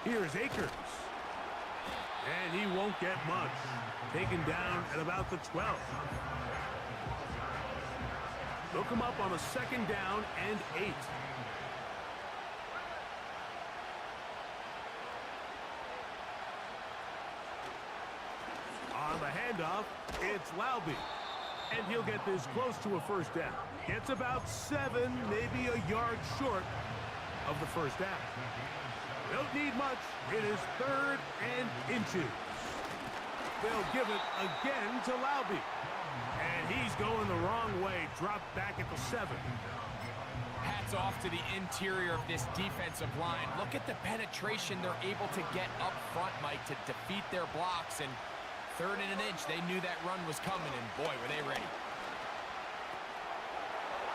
Here's Akers. And he won't get much. Taken down at about the 12. They'll come up on a 2nd down and 8. On the handoff, it's Laube. And he'll get this close to a first down. Gets about 7, maybe a yard short of the first down. Don't need much. It is 3rd and inches. They'll give it again to Laube. And he's going the wrong way. Dropped back at the 7. Hats off to the interior of this defensive line. Look at the penetration they're able to get up front, Mike, to defeat their blocks. And 3rd and an inch, they knew that run was coming, and boy, were they ready.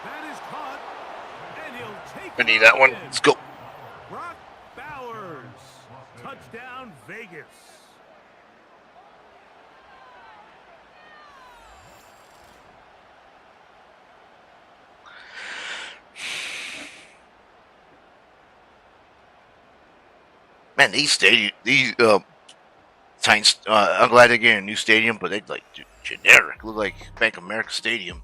That is caught. And he'll take I need that one. Let's go. Brock Bowers. Touchdown, Vegas. Man, these Titans. I'm glad they're getting a new stadium, but they like generic. Look like Bank of America Stadium.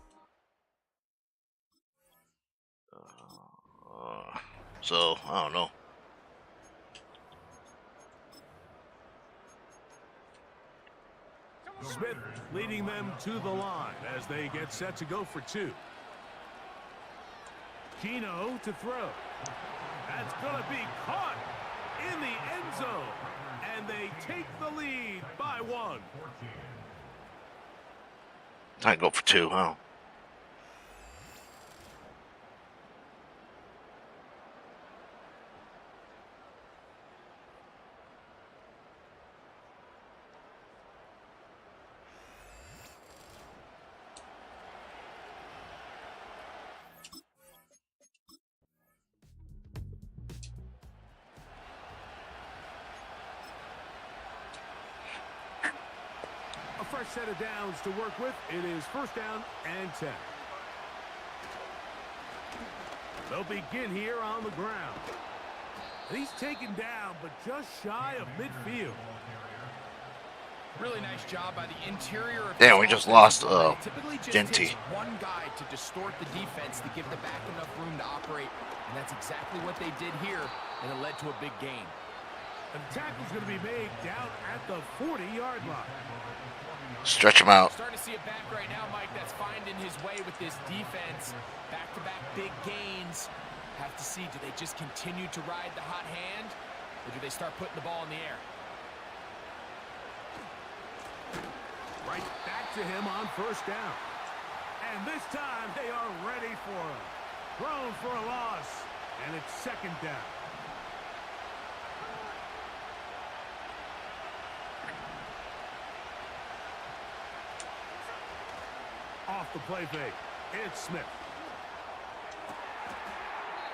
So I don't know. Smith leading them to the line as they get set to go for 2. Gino to throw. That's going to be caught in the end zone. And they take the lead by 1. I go for 2, huh? Fresh set of downs to work with. It is 1st down and 10. They'll begin here on the ground. And he's taken down, but just shy of midfield. Really nice job by the interior of Damn, we just lost typically just Genty. takes one guy to distort the defense to give the back enough room to operate, and that's exactly what they did here, and it led to a big gain. And the tackle's going to be made down at the 40-yard line. Stretch him out. Starting to see a back right now, Mike, that's finding his way with this defense. Back-to-back big gains. Have to see, do they just continue to ride the hot hand, or do they start putting the ball in the air? Right back to him on 1st down. And this time they are ready for him. Thrown for a loss, and it's 2nd down. Off the play fake, it's Smith.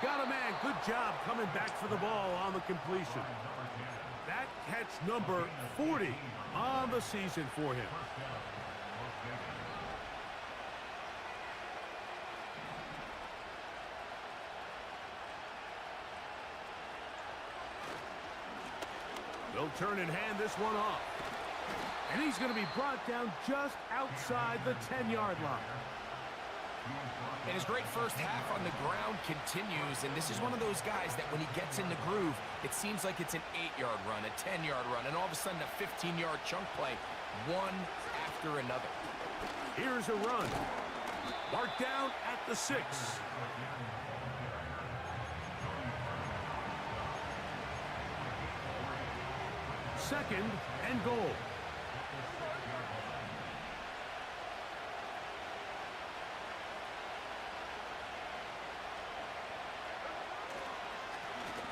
Got a man. Good job coming back for the ball on the completion. That catch number 40 on the season for him. They'll turn and hand this one off. And he's going to be brought down just outside the 10-yard line. And his great first half on the ground continues, and this is one of those guys that when he gets in the groove, it seems like it's an 8-yard run, a 10-yard run, and all of a sudden a 15-yard chunk play, one after another. Here's a run. Marked down at the 6. Second and goal.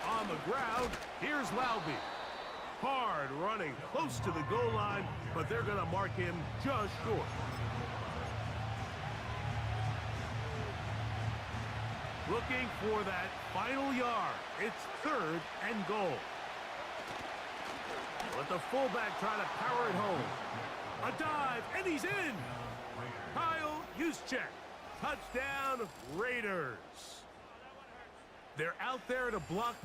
On the ground, here's Laube. Hard running close to the goal line, but they're going to mark him just short. Looking for that final yard. It's third and goal. Let the fullback try to power it home. A dive, and he's in. Kyle Juszczyk. Touchdown, Raiders. They're out there to block.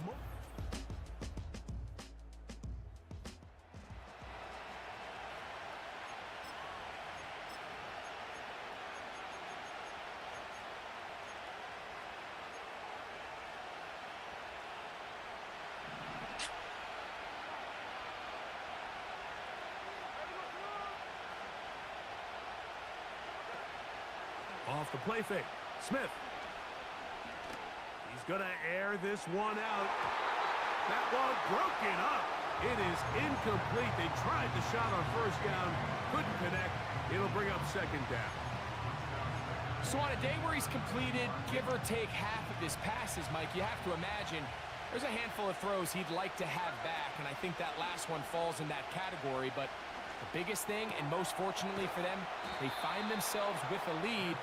Off the play fake. Smith. He's going to air this one out. That one broken up. It is incomplete. They tried the shot on first down. Couldn't connect. It'll bring up second down. So on a day where he's completed, give or take half of his passes, Mike, you have to imagine there's a handful of throws he'd like to have back, and I think that last one falls in that category. But the biggest thing, and most fortunately for them, they find themselves with a lead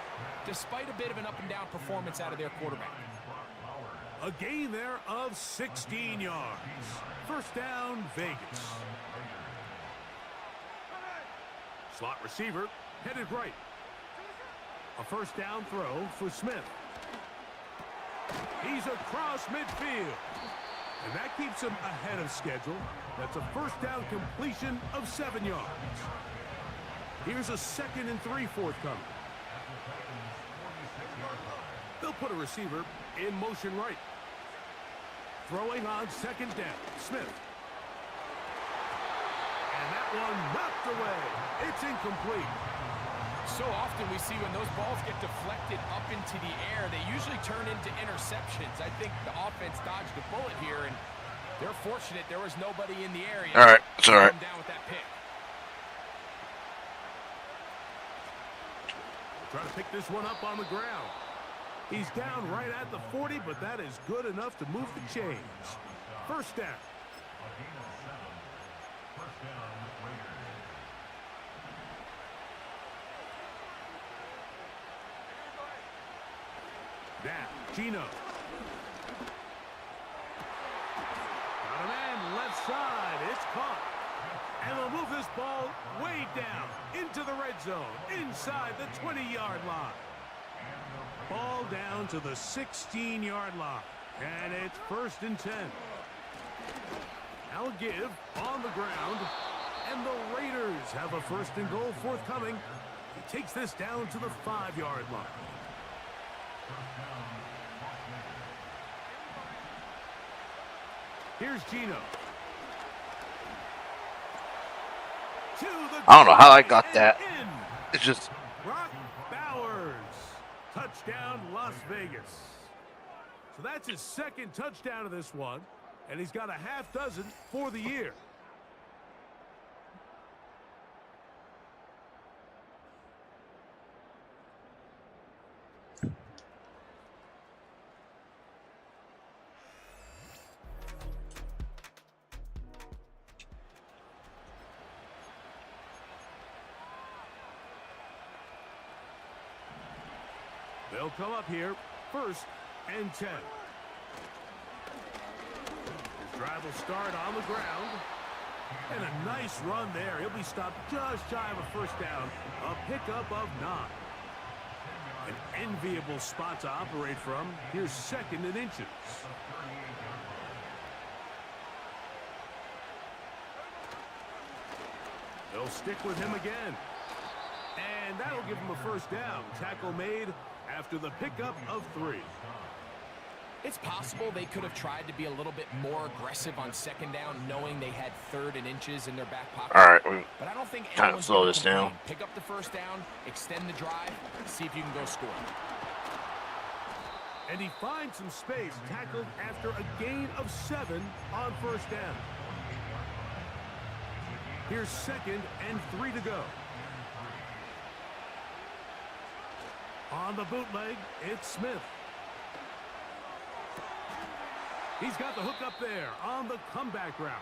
despite a bit of an up-and-down performance out of their quarterback. A gain there of 16 yards. First down, Vegas. Slot receiver, headed right. A first down throw for Smith. He's across midfield. And that keeps him ahead of schedule. That's a first down completion of 7 yards. Here's a 2nd and 3 forthcoming. They'll put a receiver in motion right. Throwing on 2nd down, Smith. And that one knocked away. It's incomplete. So often we see when those balls get deflected up into the air, they usually turn into interceptions. I think the offense dodged a bullet here, and they're fortunate there was nobody in the area. All right, it's all right. Down with that pick. Trying to pick this one up on the ground. He's down right at the 40, but that is good enough to move the chains. First down. Now, Gino. Got a man left side. It's caught. And they'll move this ball way down into the red zone, inside the 20-yard line. Ball down to the 16-yard line. And it's 1st and 10. I'll give on the ground. And the Raiders have a 1st and goal forthcoming. He takes this down to the 5-yard line. Here's Gino. I don't know how I got that. It's just Brock Bowers. Touchdown, Las Vegas. So that's his 2nd touchdown of this one, and he's got a half dozen for the year. They'll come up here, 1st and 10. Drive will start on the ground. And a nice run there. He'll be stopped just shy of a first down. A pickup of 9. An enviable spot to operate from. Here's 2nd and inches. They'll stick with him again. And that'll give him a first down. Tackle made after the pickup of 3. It's possible they could have tried to be a little bit more aggressive on 2nd down, knowing they had 3rd and inches in their back pocket. All right, but I don't think kind of slow this down. Pick up the first down, extend the drive, see if you can go score. And he finds some space, tackled after a gain of 7 on first down. Here's 2nd and 3 to go. On the bootleg, it's Smith. He's got the hook up there on the comeback route.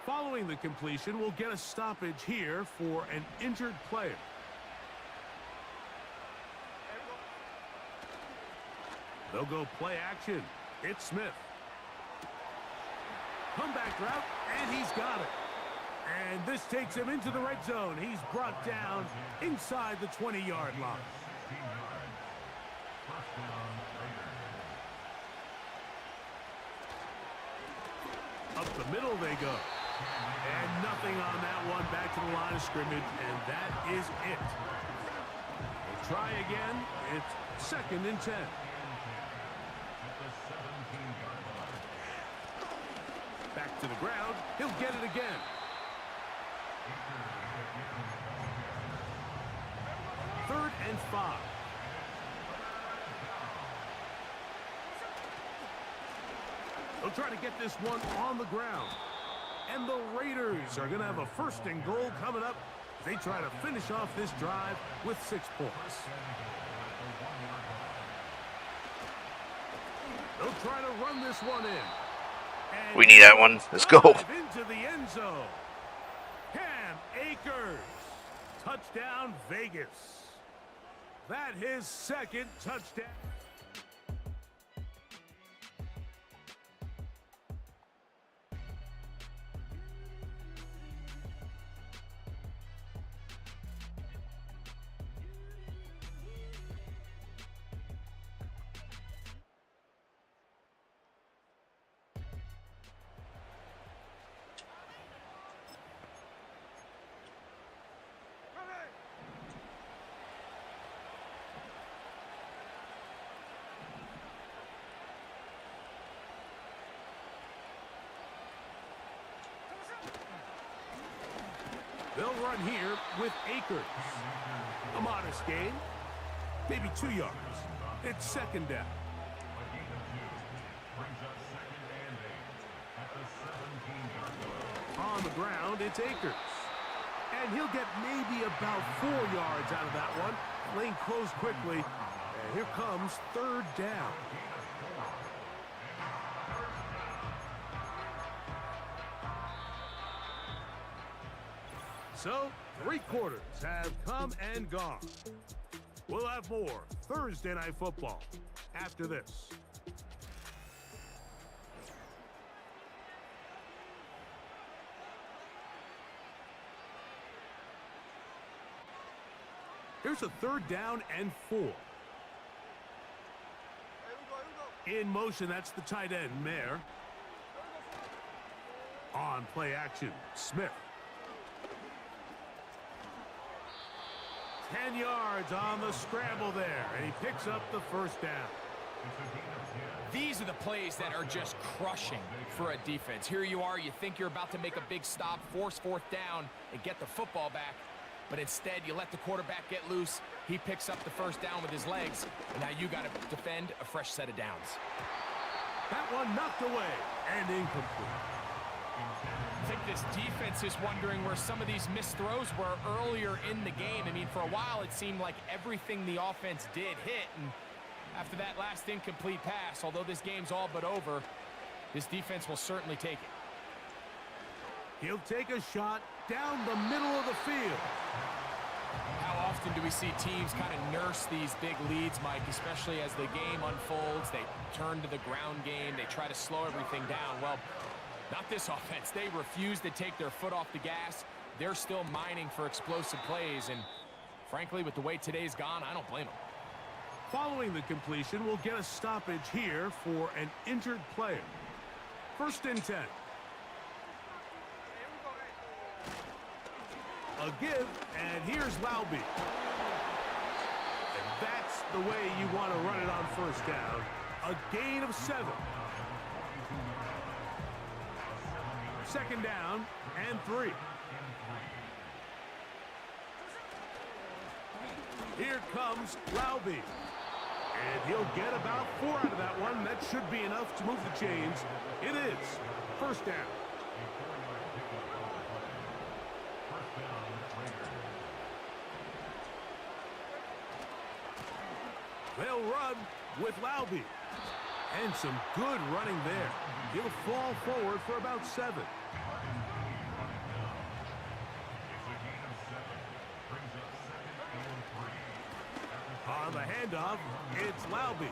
Following the completion, we'll get a stoppage here for an injured player. They'll go play action. It's Smith. Comeback route, and he's got it. And this takes him into the red zone. He's brought down inside the 20-yard line. Up the middle they go. And nothing on that one. Back to the line of scrimmage, and that is it. We'll try again. It's 2nd and 10. Back to the ground. He'll get it again. Third and 5. They'll try to get this one on the ground. And the Raiders are going to have a 1st and goal coming up as they try to finish off this drive with 6 points. They'll try to run this one in. And We need that one. Let's go. into the end zone. Cam Akers. Touchdown, Vegas. That his 2nd touchdown. They'll run here with Akers. A modest gain, maybe 2 yards. It's 2nd down. On the ground, it's Akers. And he'll get maybe about 4 yards out of that one. Lane closed quickly. And here comes 3rd down. So, 3 quarters have come and gone. We'll have more Thursday Night Football after this. Here's a 3rd down and 4. In motion, that's the tight end, Mayer. On play action, Smith. 10 yards on the scramble there, and he picks up the 1st down. These are the plays that are just crushing for a defense. Here you are, you think you're about to make a big stop, force 4th down, and get the football back. But instead, you let the quarterback get loose. He picks up the 1st down with his legs, and now you got to defend a fresh set of downs. That one knocked away and incomplete. I think this defense is wondering where some of these missed throws were earlier in the game. I mean, for a while, it seemed like everything the offense did hit. And after that last incomplete pass, although this game's all but over, this defense will certainly take it. He'll take a shot down the middle of the field. How often often do we see teams kind of nurse these big leads, Mike, especially as the game unfolds? They turn to the ground game. They try to slow everything down. Well, not this offense. They refuse to take their foot off the gas. They're still mining for explosive plays, and frankly, with the way today's gone, I don't blame them. Following the completion, we'll get a stoppage here for an injured player. 1st and 10. A give, and here's Laube. And that's the way you want to run it on 1st down. A gain of 7. 2nd down and 3. Here comes Laube. And he'll get about 4 out of that one. That should be enough to move the chains. It is 1st down. They'll run with Laube. And some good running there. He'll fall forward for about 7. On the handoff, it's Laube.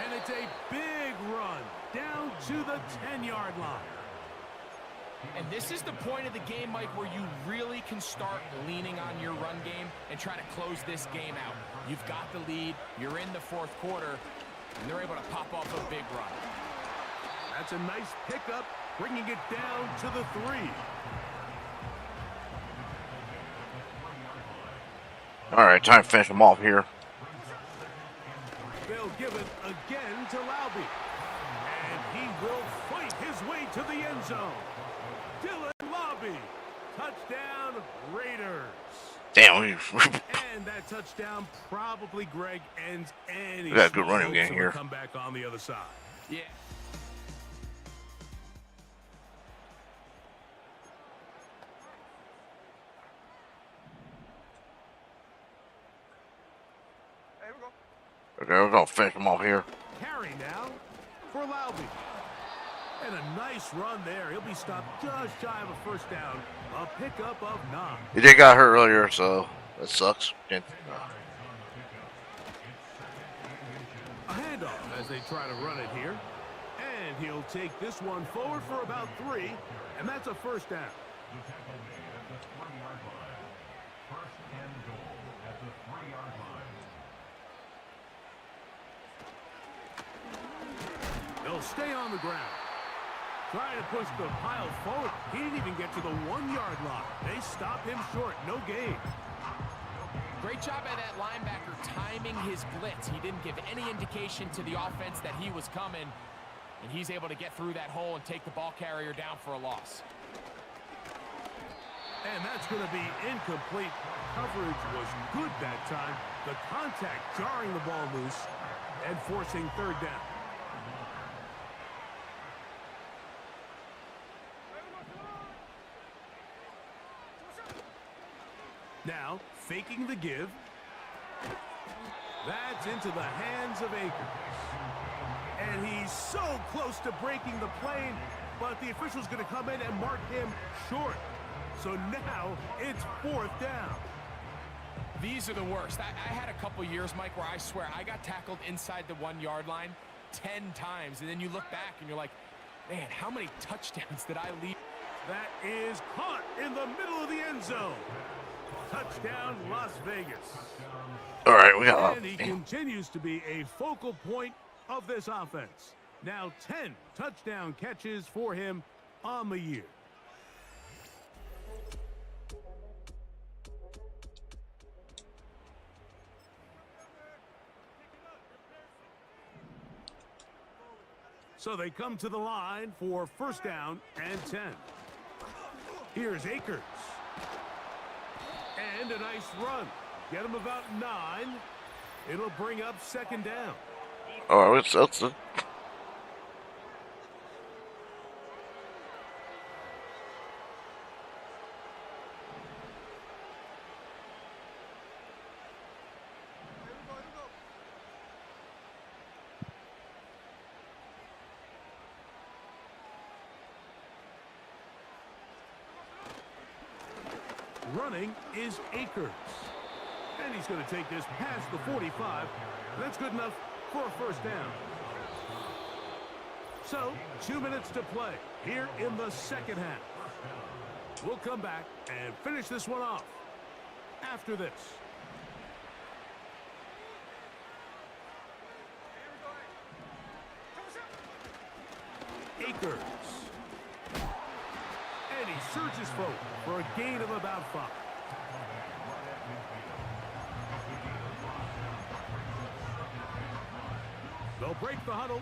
And it's a big run down to the 10-yard line. And this is the point of the game, Mike, where you really can start leaning on your run game and try to close this game out. You've got the lead, you're in the 4th quarter, and they're able to pop off a big run. That's a nice pickup, bringing it down to the 3. All right, time to finish them off here. They'll give it again to Laube. And he will fight his way to the end zone. Dylan Laube. Touchdown, Raiders. Damn, And that touchdown probably, Greg, ends any we got a good running game here. Come back on the other side. Yeah. Okay, we're gonna finish them off here. Carry now for Laube. And a nice run there. He'll be stopped just shy of a 1st down. A pickup of 9. He did got hurt earlier, so that sucks. A handoff as they try to run it here. And he'll take this one forward for about 3. And that's a 1st down. They'll stay on the ground. Trying to push the pile forward. He didn't even get to the 1-yard line. They stop him short. No gain. Great job by that linebacker timing his blitz. He didn't give any indication to the offense that he was coming, and he's able to get through that hole and take the ball carrier down for a loss. And that's going to be incomplete. Coverage was good that time. The contact jarring the ball loose and forcing 3rd down. Now, faking the give. That's into the hands of Akers. And he's so close to breaking the plane, but the official's going to come in and mark him short. So now it's 4th down. These are the worst. I had a couple years, Mike, where I swear I got tackled inside the 1-yard line 10 times. And then you look back and you're like, man, how many touchdowns did I leave? That is caught in the middle of the end zone. Touchdown, Las Vegas. All right, we got. And he continues to be a focal point of this offense. Now 10 touchdown catches for him on the year. So they come to the line for 1st down and 10. Here's Akers. And a nice run. Get him about 9. It'll bring up 2nd down. All right, that's it. running is Akers. And he's going to take this past the 45. That's good enough for a first down. So, 2 minutes to play here in the second half. We'll come back and finish this one off after this. Akers. And he surges forward for a gain of about 5. They'll break the huddle.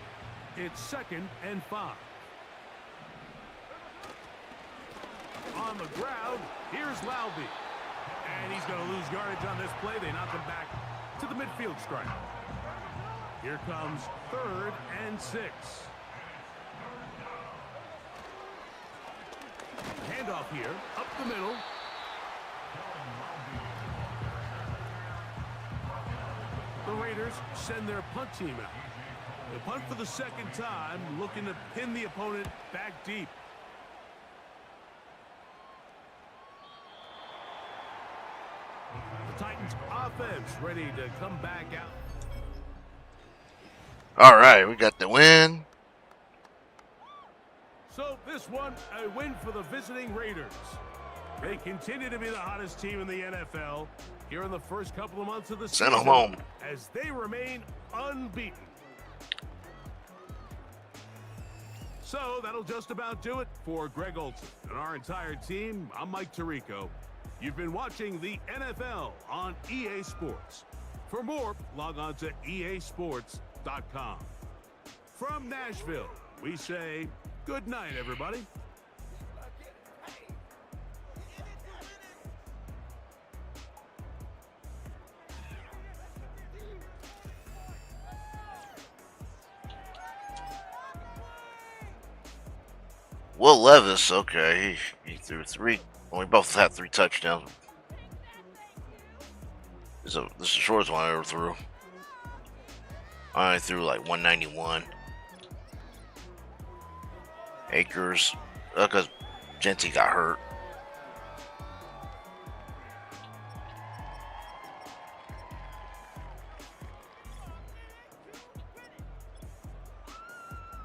It's 2nd and 5. On the ground, here's Loudby. And he's going to lose yardage on this play. They knock him back to the midfield stripe. Here comes 3rd and 6. Handoff here, up the middle. The Raiders send their punt team out. The punt for the second time, looking to pin the opponent back deep. The Titans offense ready to come back out. All right, we got the win. So this one, a win for the visiting Raiders. They continue to be the hottest team in the NFL here in the first couple of months of the season. Send them home. As they remain unbeaten. So that'll just about do it for Greg Olson and our entire team. I'm Mike Tirico. You've been watching the NFL on EA Sports. For more, log on to easports.com. From Nashville, we say good night, everybody. Will Levis, okay, he threw 3. Well, we both had 3 touchdowns. This is the shortest one I ever threw. I threw like 191. Akers, because Genty got hurt.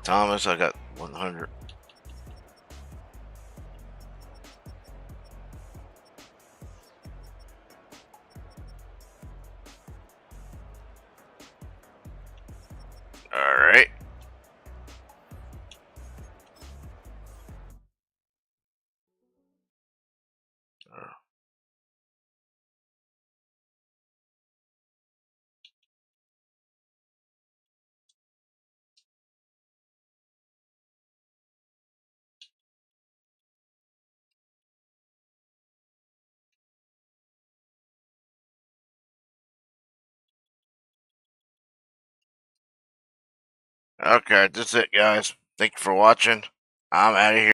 Thomas, I got 100. All right. Okay, that's it, guys. Thank you for watching. I'm out of here.